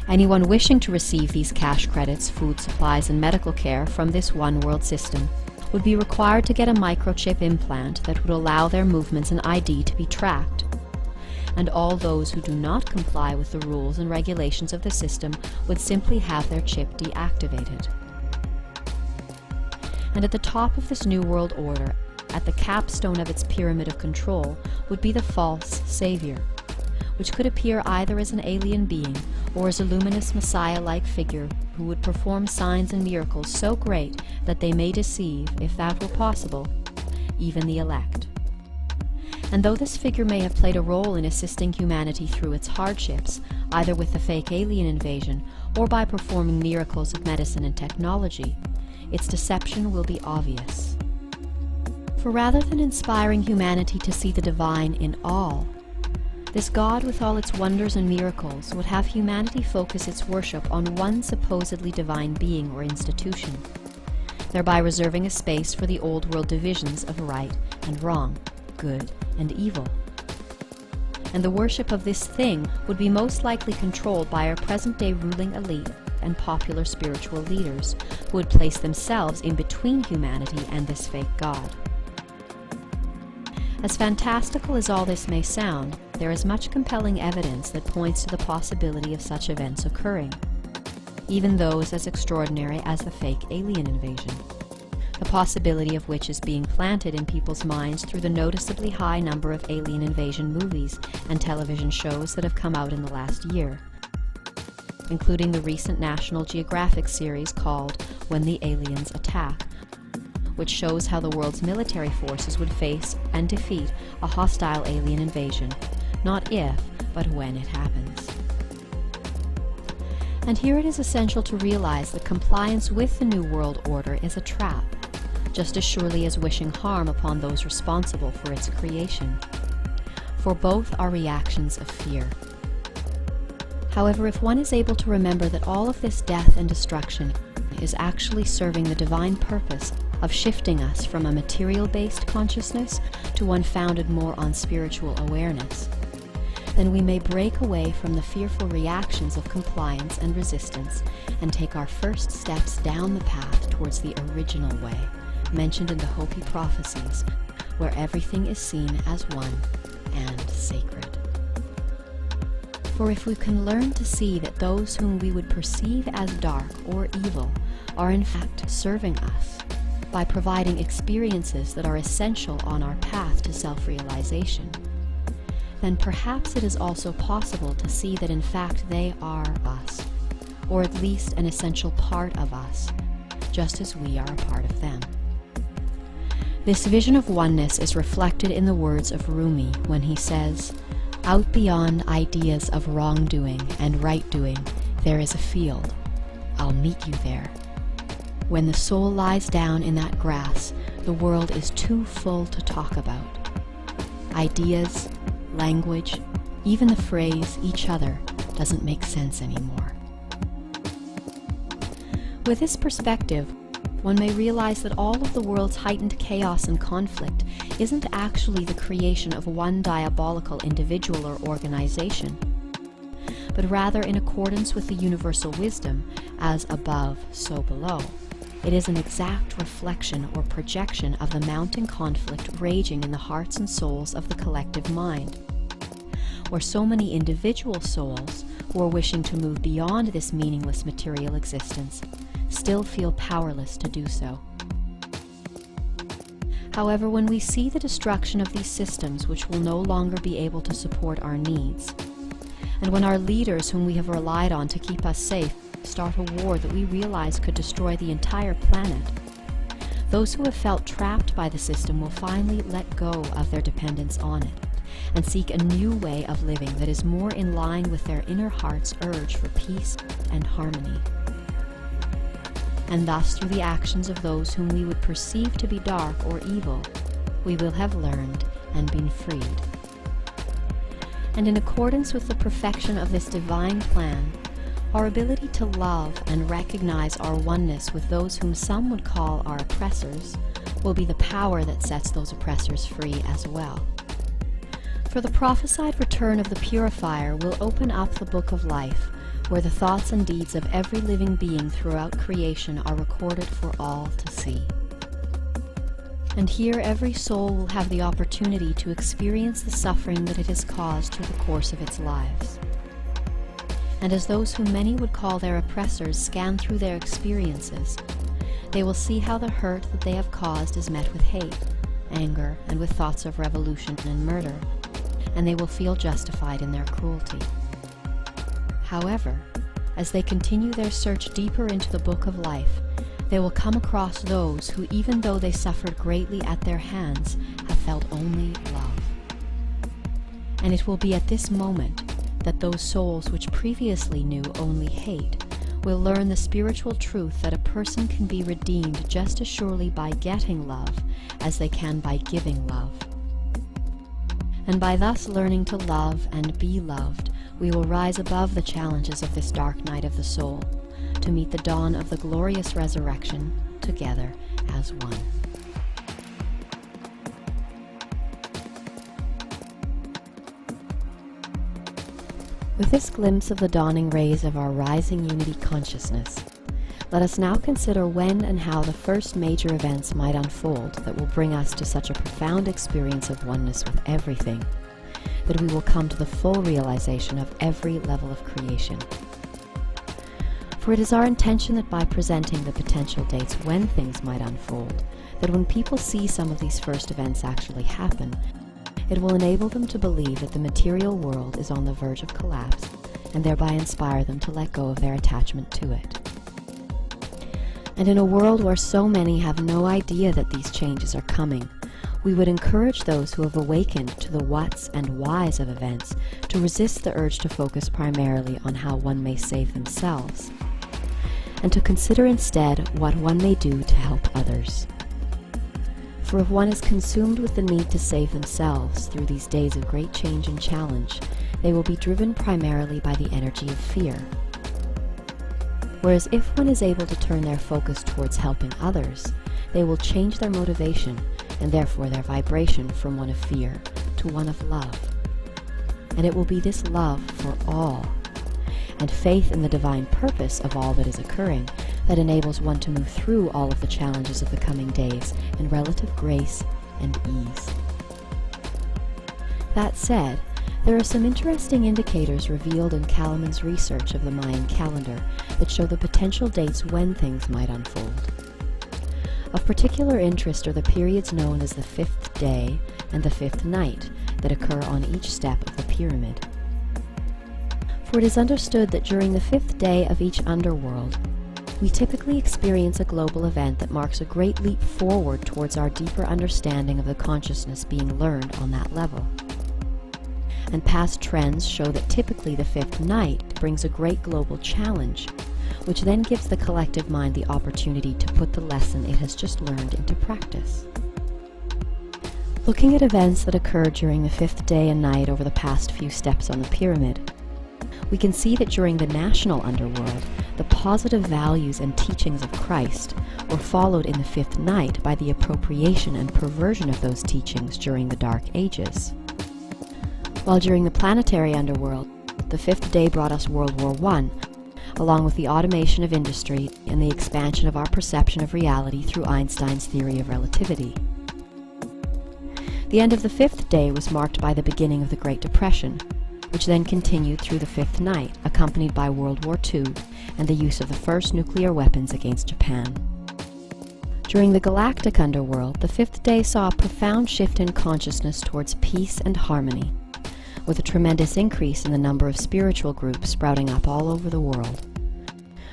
Anyone wishing to receive these cash credits, food supplies, and medical care from this one-world system would be required to get a microchip implant that would allow their movements and ID to be tracked. And all those who do not comply with the rules and regulations of the system would simply have their chip deactivated. And at the top of this new world order, at the capstone of its pyramid of control, would be the false savior, which could appear either as an alien being or as a luminous messiah-like figure who would perform signs and miracles so great that they may deceive, if that were possible, even the elect. And though this figure may have played a role in assisting humanity through its hardships, either with the fake alien invasion or by performing miracles of medicine and technology, its deception will be obvious. For rather than inspiring humanity to see the divine in all, This God, with all its wonders and miracles, would have humanity focus its worship on one supposedly divine being or institution, thereby reserving a space for the old world divisions of right and wrong, good and evil. And the worship of this thing would be most likely controlled by our present-day ruling elite and popular spiritual leaders, who would place themselves in between humanity and this fake God. As fantastical as all this may sound, there is much compelling evidence that points to the possibility of such events occurring, even those as extraordinary as the fake alien invasion, the possibility of which is being planted in people's minds through the noticeably high number of alien invasion movies and television shows that have come out in the last year, including the recent National Geographic series called When the Aliens Attack, which shows how the world's military forces would face and defeat a hostile alien invasion, not if, but when it happens. And here it is essential to realize that compliance with the New World Order is a trap, just as surely as wishing harm upon those responsible for its creation. For both are reactions of fear. However, if one is able to remember that all of this death and destruction is actually serving the divine purpose of shifting us from a material-based consciousness to one founded more on spiritual awareness, then we may break away from the fearful reactions of compliance and resistance and take our first steps down the path towards the original way, mentioned in the Hopi prophecies, where everything is seen as one and sacred. For if we can learn to see that those whom we would perceive as dark or evil are in fact serving us, by providing experiences that are essential on our path to self-realization, then perhaps it is also possible to see that in fact they are us, or at least an essential part of us, just as we are a part of them. This vision of oneness is reflected in the words of Rumi when he says, "Out beyond ideas of wrongdoing and right-doing, there is a field. I'll meet you there. When the soul lies down in that grass, the world is too full to talk about. Ideas, language, even the phrase each other doesn't make sense anymore." With this perspective, one may realize that all of the world's heightened chaos and conflict isn't actually the creation of one diabolical individual or organization, but rather in accordance with the universal wisdom, as above, so below. It is an exact reflection or projection of the mounting conflict raging in the hearts and souls of the collective mind, where so many individual souls who are wishing to move beyond this meaningless material existence still feel powerless to do so. However, when we see the destruction of these systems which will no longer be able to support our needs, and when our leaders whom we have relied on to keep us safe start a war that we realize could destroy the entire planet, those who have felt trapped by the system will finally let go of their dependence on it and seek a new way of living that is more in line with their inner heart's urge for peace and harmony. And thus, through the actions of those whom we would perceive to be dark or evil, we will have learned and been freed. And in accordance with the perfection of this divine plan, our ability to love and recognize our oneness with those whom some would call our oppressors will be the power that sets those oppressors free as well. For the prophesied return of the purifier will open up the book of life, where the thoughts and deeds of every living being throughout creation are recorded for all to see. And here every soul will have the opportunity to experience the suffering that it has caused through the course of its lives. And as those whom many would call their oppressors scan through their experiences, they will see how the hurt that they have caused is met with hate, anger, and with thoughts of revolution and murder, and they will feel justified in their cruelty. However, as they continue their search deeper into the book of life, they will come across those who, even though they suffered greatly at their hands, have felt only love. And it will be at this moment that those souls which previously knew only hate will learn the spiritual truth that a person can be redeemed just as surely by getting love as they can by giving love. And by thus learning to love and be loved, we will rise above the challenges of this dark night of the soul, to meet the dawn of the glorious resurrection together as one. With this glimpse of the dawning rays of our rising unity consciousness, let us now consider when and how the first major events might unfold that will bring us to such a profound experience of oneness with everything, that we will come to the full realization of every level of creation. For it is our intention that by presenting the potential dates when things might unfold, that when people see some of these first events actually happen, it will enable them to believe that the material world is on the verge of collapse, and thereby inspire them to let go of their attachment to it. And in a world where so many have no idea that these changes are coming, we would encourage those who have awakened to the whats and whys of events to resist the urge to focus primarily on how one may save themselves, and to consider instead what one may do to help others. For if one is consumed with the need to save themselves through these days of great change and challenge, they will be driven primarily by the energy of fear. Whereas if one is able to turn their focus towards helping others, they will change their motivation and therefore their vibration from one of fear to one of love. And it will be this love for all and faith in the divine purpose of all that is occurring that enables one to move through all of the challenges of the coming days in relative grace and ease. That said, there are some interesting indicators revealed in Kalaman's research of the Mayan calendar that show the potential dates when things might unfold. Of particular interest are the periods known as the fifth day and the fifth night that occur on each step of the pyramid. For it is understood that during the fifth day of each underworld, we typically experience a global event that marks a great leap forward towards our deeper understanding of the consciousness being learned on that level. And past trends show that typically the fifth night brings a great global challenge, which then gives the collective mind the opportunity to put the lesson it has just learned into practice. Looking at events that occur during the fifth day and night over the past few steps on the pyramid, we can see that during the national underworld, the positive values and teachings of Christ were followed in the fifth night by the appropriation and perversion of those teachings during the Dark Ages. While during the planetary underworld, the fifth day brought us World War I, along with the automation of industry and the expansion of our perception of reality through Einstein's theory of relativity. The end of the fifth day was marked by the beginning of the Great Depression, which then continued through the fifth night, accompanied by World War II and the use of the first nuclear weapons against Japan. During the galactic underworld, the fifth day saw a profound shift in consciousness towards peace and harmony, with a tremendous increase in the number of spiritual groups sprouting up all over the world.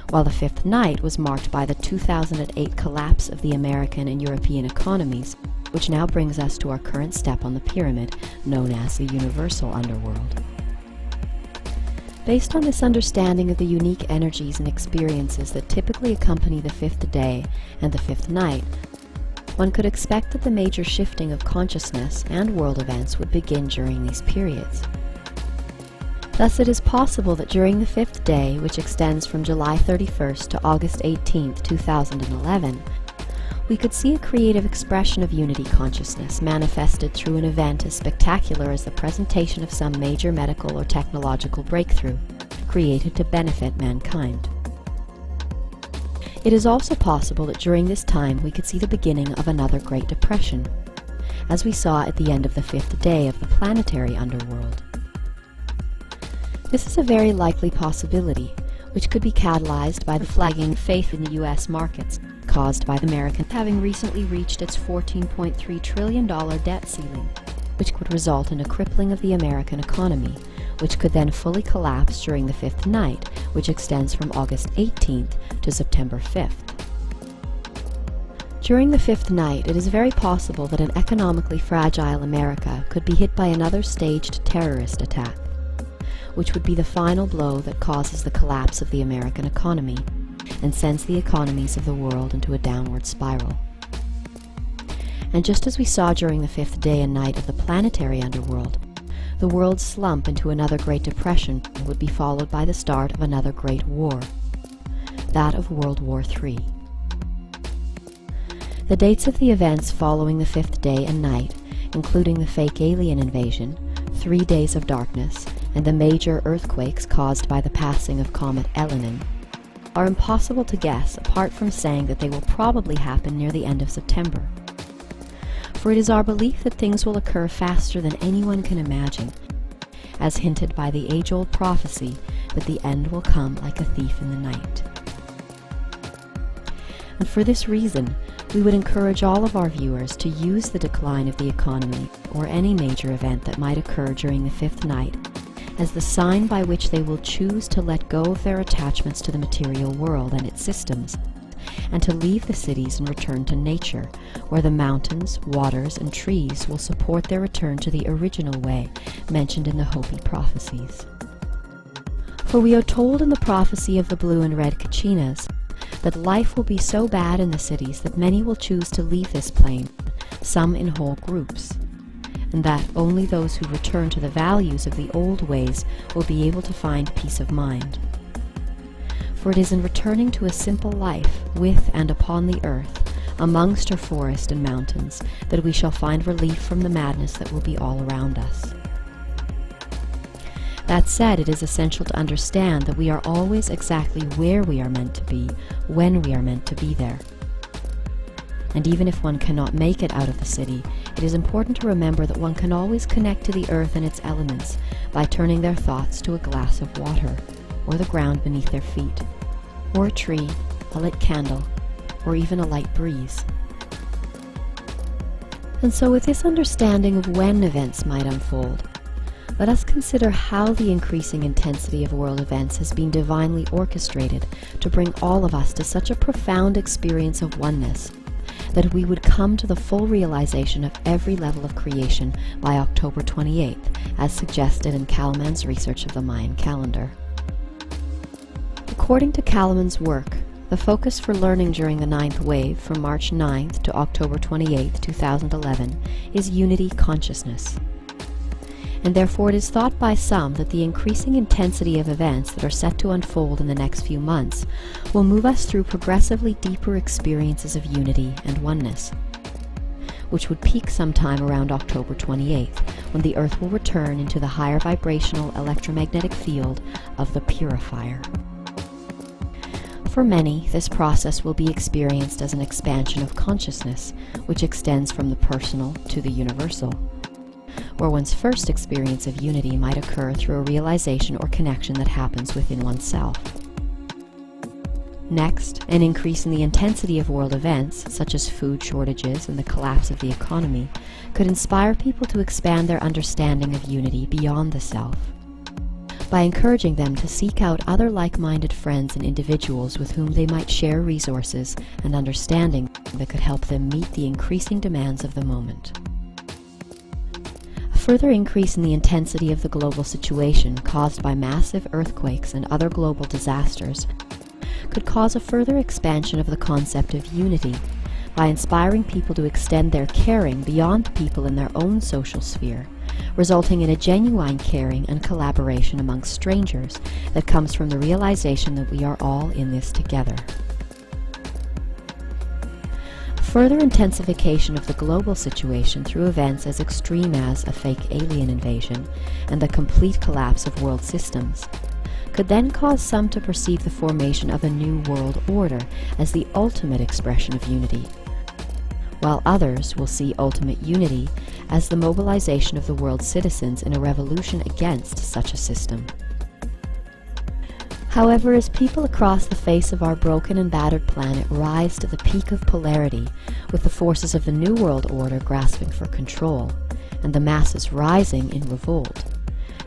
While the fifth night was marked by the 2008 collapse of the American and European economies, which now brings us to our current step on the pyramid, known as the universal underworld. Based on this understanding of the unique energies and experiences that typically accompany the fifth day and the fifth night, one could expect that the major shifting of consciousness and world events would begin during these periods. Thus, it is possible that during the fifth day, which extends from July 31st to August 18th, 2011, we could see a creative expression of unity consciousness manifested through an event as spectacular as the presentation of some major medical or technological breakthrough, created to benefit mankind. It is also possible that during this time we could see the beginning of another Great Depression, as we saw at the end of the fifth day of the planetary underworld. This is a very likely possibility, which could be catalyzed by the flagging faith in the U.S. markets, caused by the American having recently reached its $14.3 trillion debt ceiling, which could result in a crippling of the American economy, which could then fully collapse during the fifth night, which extends from August 18th to September 5th. During the fifth night, it is very possible that an economically fragile America could be hit by another staged terrorist attack, which would be the final blow that causes the collapse of the American economy and sends the economies of the world into a downward spiral. And just as we saw during the fifth day and night of the planetary underworld, the world's slump into another Great Depression would be followed by the start of another Great War, that of World War III. The dates of the events following the fifth day and night, including the fake alien invasion, 3 days of darkness, and the major earthquakes caused by the passing of Comet Elenin, are impossible to guess apart from saying that they will probably happen near the end of September. For it is our belief that things will occur faster than anyone can imagine, as hinted by the age-old prophecy that the end will come like a thief in the night. And for this reason, we would encourage all of our viewers to use the decline of the economy or any major event that might occur during the fifth night as the sign by which they will choose to let go of their attachments to the material world and its systems, and to leave the cities and return to nature, where the mountains, waters, and trees will support their return to the original way mentioned in the Hopi prophecies. For we are told in the prophecy of the blue and red Kachinas that life will be so bad in the cities that many will choose to leave this plane, some in whole groups, and that only those who return to the values of the old ways will be able to find peace of mind. For it is in returning to a simple life with and upon the earth, amongst her forest and mountains, that we shall find relief from the madness that will be all around us. That said, it is essential to understand that we are always exactly where we are meant to be, when we are meant to be there. And even if one cannot make it out of the city, it is important to remember that one can always connect to the earth and its elements by turning their thoughts to a glass of water, or the ground beneath their feet, or a tree, a lit candle, or even a light breeze. And so with this understanding of when events might unfold, let us consider how the increasing intensity of world events has been divinely orchestrated to bring all of us to such a profound experience of oneness that we would come to the full realization of every level of creation by October 28th, as suggested in Kalaman's research of the Mayan calendar. According to Kalaman's work, the focus for learning during the 9th wave from March 9th to October 28th, 2011 is unity consciousness. And therefore it is thought by some that the increasing intensity of events that are set to unfold in the next few months will move us through progressively deeper experiences of unity and oneness, which would peak sometime around October 28th, when the Earth will return into the higher vibrational electromagnetic field of the purifier. For many, this process will be experienced as an expansion of consciousness, which extends from the personal to the universal, where one's first experience of unity might occur through a realization or connection that happens within oneself. Next, an increase in the intensity of world events, such as food shortages and the collapse of the economy, could inspire people to expand their understanding of unity beyond the self, by encouraging them to seek out other like-minded friends and individuals with whom they might share resources and understanding that could help them meet the increasing demands of the moment. A further increase in the intensity of the global situation caused by massive earthquakes and other global disasters could cause a further expansion of the concept of unity by inspiring people to extend their caring beyond people in their own social sphere, resulting in a genuine caring and collaboration amongst strangers that comes from the realization that we are all in this together. Further intensification of the global situation through events as extreme as a fake alien invasion and the complete collapse of world systems could then cause some to perceive the formation of a new world order as the ultimate expression of unity, while others will see ultimate unity as the mobilization of the world's citizens in a revolution against such a system. However, as people across the face of our broken and battered planet rise to the peak of polarity, with the forces of the New World Order grasping for control, and the masses rising in revolt,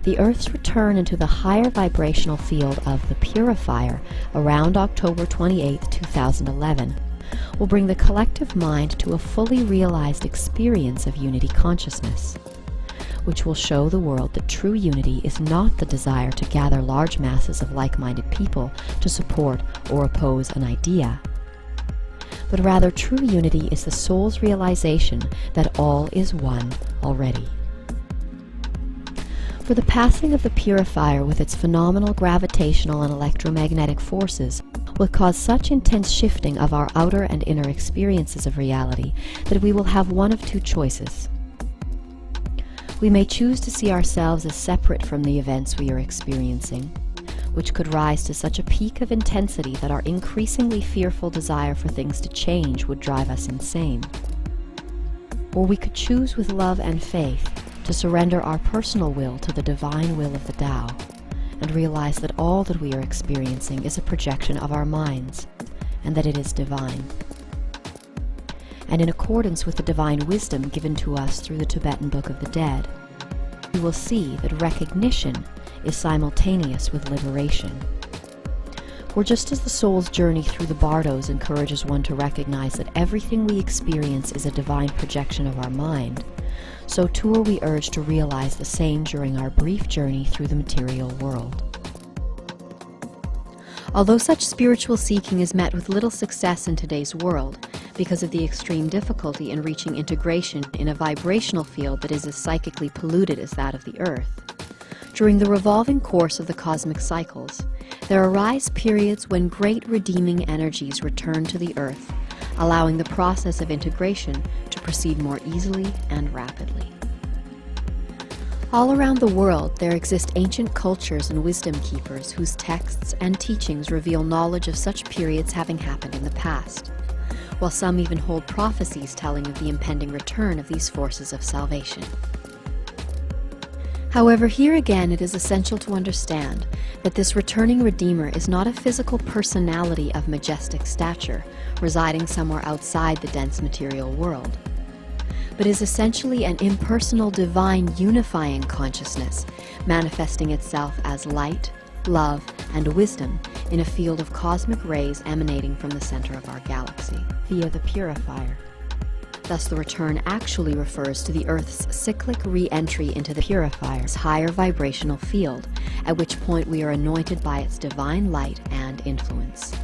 the Earth's return into the higher vibrational field of the purifier around October 28, 2011, will bring the collective mind to a fully realized experience of unity consciousness, which will show the world that true unity is not the desire to gather large masses of like-minded people to support or oppose an idea, but rather true unity is the soul's realization that all is one already. For the passing of the purifier with its phenomenal gravitational and electromagnetic forces will cause such intense shifting of our outer and inner experiences of reality that we will have one of two choices. We may choose to see ourselves as separate from the events we are experiencing, which could rise to such a peak of intensity that our increasingly fearful desire for things to change would drive us insane. Or we could choose with love and faith to surrender our personal will to the divine will of the Tao, and realize that all that we are experiencing is a projection of our minds, and that it is divine. And in accordance with the divine wisdom given to us through the Tibetan Book of the Dead, we will see that recognition is simultaneous with liberation. For just as the soul's journey through the bardos encourages one to recognize that everything we experience is a divine projection of our mind, so too are we urged to realize the same during our brief journey through the material world. Although such spiritual seeking is met with little success in today's world, because of the extreme difficulty in reaching integration in a vibrational field that is as psychically polluted as that of the Earth, during the revolving course of the cosmic cycles, there arise periods when great redeeming energies return to the Earth, allowing the process of integration to proceed more easily and rapidly. All around the world, there exist ancient cultures and wisdom keepers whose texts and teachings reveal knowledge of such periods having happened in the past, while some even hold prophecies telling of the impending return of these forces of salvation. However, here again it is essential to understand that this returning Redeemer is not a physical personality of majestic stature, residing somewhere outside the dense material world, but is essentially an impersonal divine unifying consciousness, manifesting itself as light, love, and wisdom in a field of cosmic rays emanating from the center of our galaxy, via the purifier. Thus the return actually refers to the Earth's cyclic re-entry into the purifier's higher vibrational field, at which point we are anointed by its divine light and influence.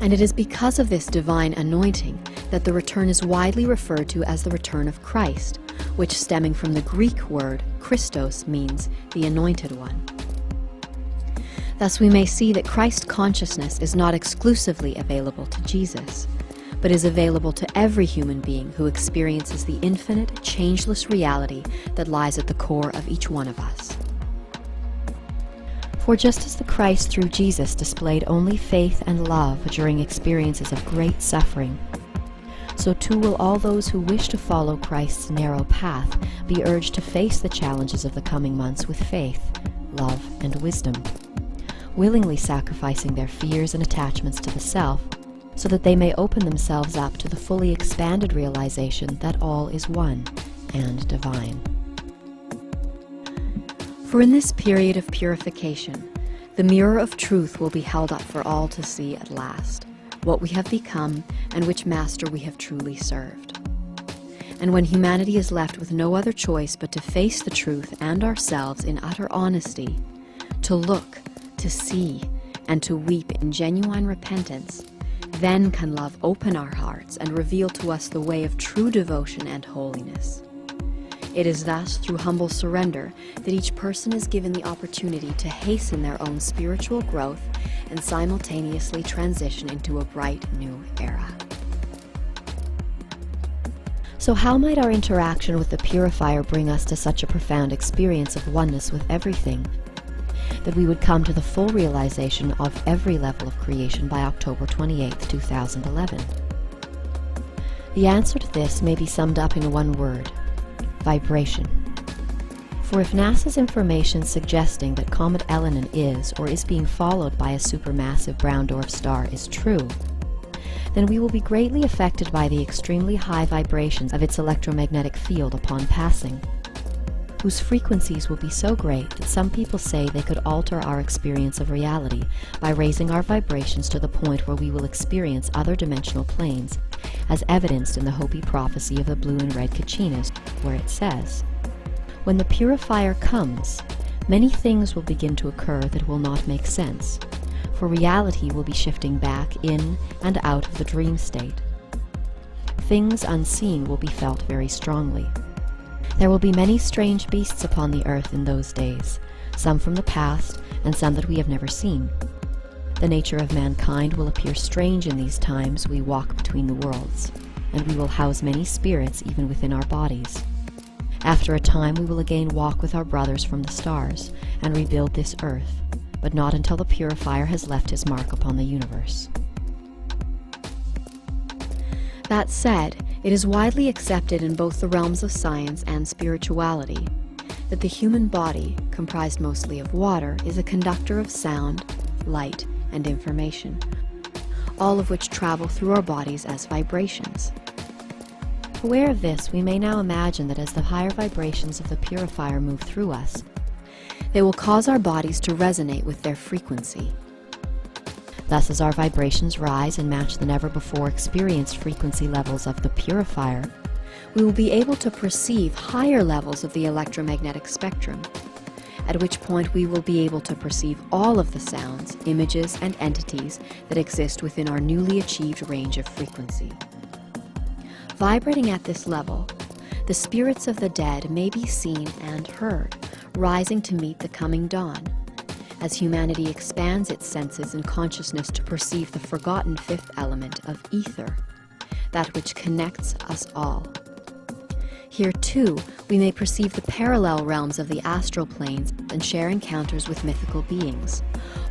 And it is because of this divine anointing that the return is widely referred to as the return of Christ, which, stemming from the Greek word Christos, means the anointed one. Thus we may see that Christ consciousness is not exclusively available to Jesus, but is available to every human being who experiences the infinite, changeless reality that lies at the core of each one of us. For just as the Christ through Jesus displayed only faith and love during experiences of great suffering, so too will all those who wish to follow Christ's narrow path be urged to face the challenges of the coming months with faith, love, and wisdom, willingly sacrificing their fears and attachments to the self, so that they may open themselves up to the fully expanded realization that all is one and divine. For in this period of purification, the mirror of truth will be held up for all to see at last, what we have become and which master we have truly served. And when humanity is left with no other choice but to face the truth and ourselves in utter honesty, to look, to see, and to weep in genuine repentance, then can love open our hearts and reveal to us the way of true devotion and holiness. It is thus through humble surrender that each person is given the opportunity to hasten their own spiritual growth and simultaneously transition into a bright new era. So how might our interaction with the purifier bring us to such a profound experience of oneness with everything, that we would come to the full realization of every level of creation by October 28, 2011? The answer to this may be summed up in one word: vibration. For if NASA's information suggesting that Comet Elenin is or is being followed by a supermassive brown dwarf star is true, then we will be greatly affected by the extremely high vibrations of its electromagnetic field upon passing, whose frequencies will be so great that some people say they could alter our experience of reality by raising our vibrations to the point where we will experience other dimensional planes, as evidenced in the Hopi prophecy of the blue and red Kachinas, where it says, "When the purifier comes, many things will begin to occur that will not make sense, for reality will be shifting back in and out of the dream state, things unseen will be felt very strongly. There will be many strange beasts upon the earth in those days, some from the past and some that we have never seen. The nature of mankind will appear strange in these times we walk between the worlds, and we will house many spirits even within our bodies. After a time we will again walk with our brothers from the stars and rebuild this earth, but not until the purifier has left his mark upon the universe. That said, it is widely accepted in both the realms of science and spirituality that the human body, comprised mostly of water, is a conductor of sound, light, and information, all of which travel through our bodies as vibrations. Aware of this, we may now imagine that as the higher vibrations of the purifier move through us, they will cause our bodies to resonate with their frequency. Thus, as our vibrations rise and match the never-before experienced frequency levels of the purifier, we will be able to perceive higher levels of the electromagnetic spectrum, at which point we will be able to perceive all of the sounds, images, and entities that exist within our newly achieved range of frequency. Vibrating at this level, the spirits of the dead may be seen and heard, rising to meet the coming dawn, as humanity expands its senses and consciousness to perceive the forgotten fifth element of ether, that which connects us all. Here, too, we may perceive the parallel realms of the astral planes and share encounters with mythical beings,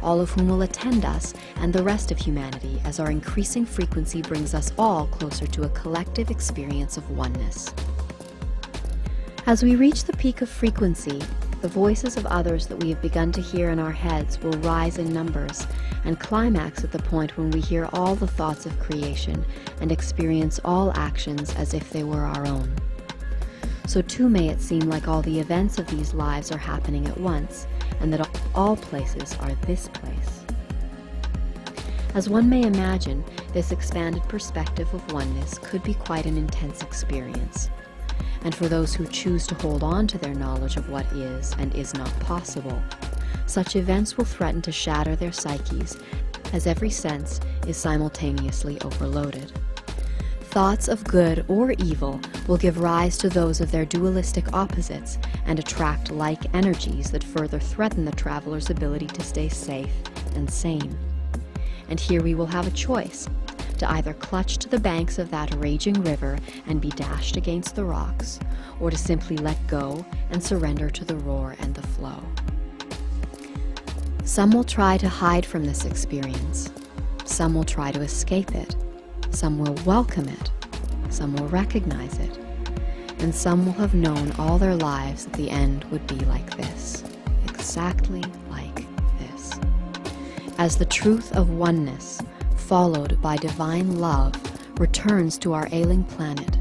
all of whom will attend us and the rest of humanity as our increasing frequency brings us all closer to a collective experience of oneness. As we reach the peak of frequency, the voices of others that we have begun to hear in our heads will rise in numbers and climax at the point when we hear all the thoughts of creation and experience all actions as if they were our own. So too may it seem like all the events of these lives are happening at once, and that all places are this place. As one may imagine, this expanded perspective of oneness could be quite an intense experience. And for those who choose to hold on to their knowledge of what is and is not possible, such events will threaten to shatter their psyches, as every sense is simultaneously overloaded. Thoughts of good or evil will give rise to those of their dualistic opposites and attract like energies that further threaten the traveler's ability to stay safe and sane. And here we will have a choice, to either clutch to the banks of that raging river and be dashed against the rocks, or to simply let go and surrender to the roar and the flow. Some will try to hide from this experience. Some will try to escape it. Some will welcome it. Some will recognize it. And some will have known all their lives that the end would be like this, exactly like this. As the truth of oneness, followed by divine love, returns to our ailing planet,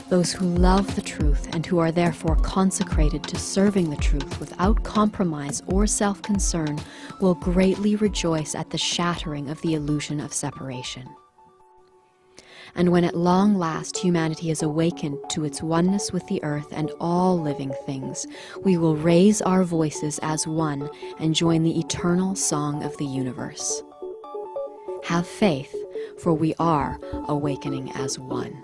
those who love the truth and who are therefore consecrated to serving the truth without compromise or self-concern will greatly rejoice at the shattering of the illusion of separation. And when at long last humanity is awakened to its oneness with the earth and all living things, we will raise our voices as one and join the eternal song of the universe. Have faith, for we are awakening as one.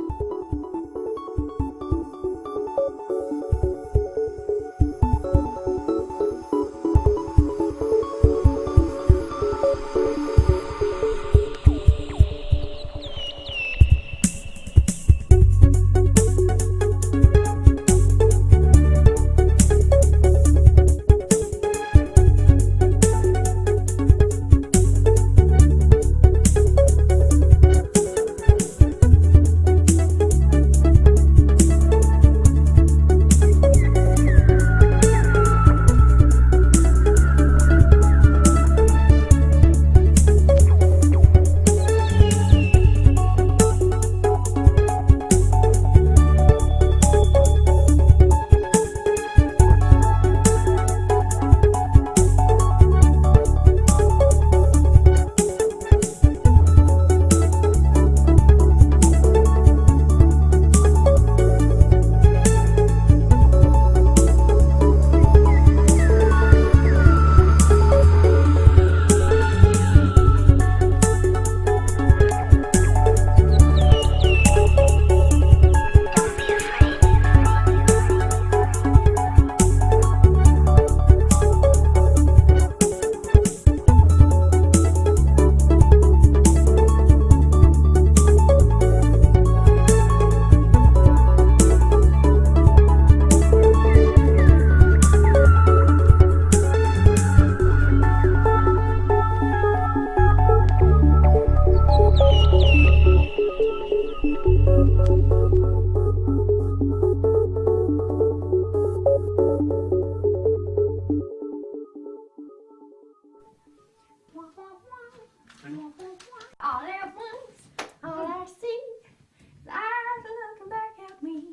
All at once, all I see is eyes looking back at me,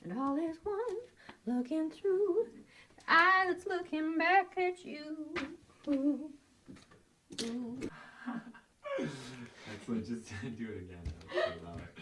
and all is one looking through the eye that's looking back at you. Ooh. Ooh. Excellent. Just do it again. I love it.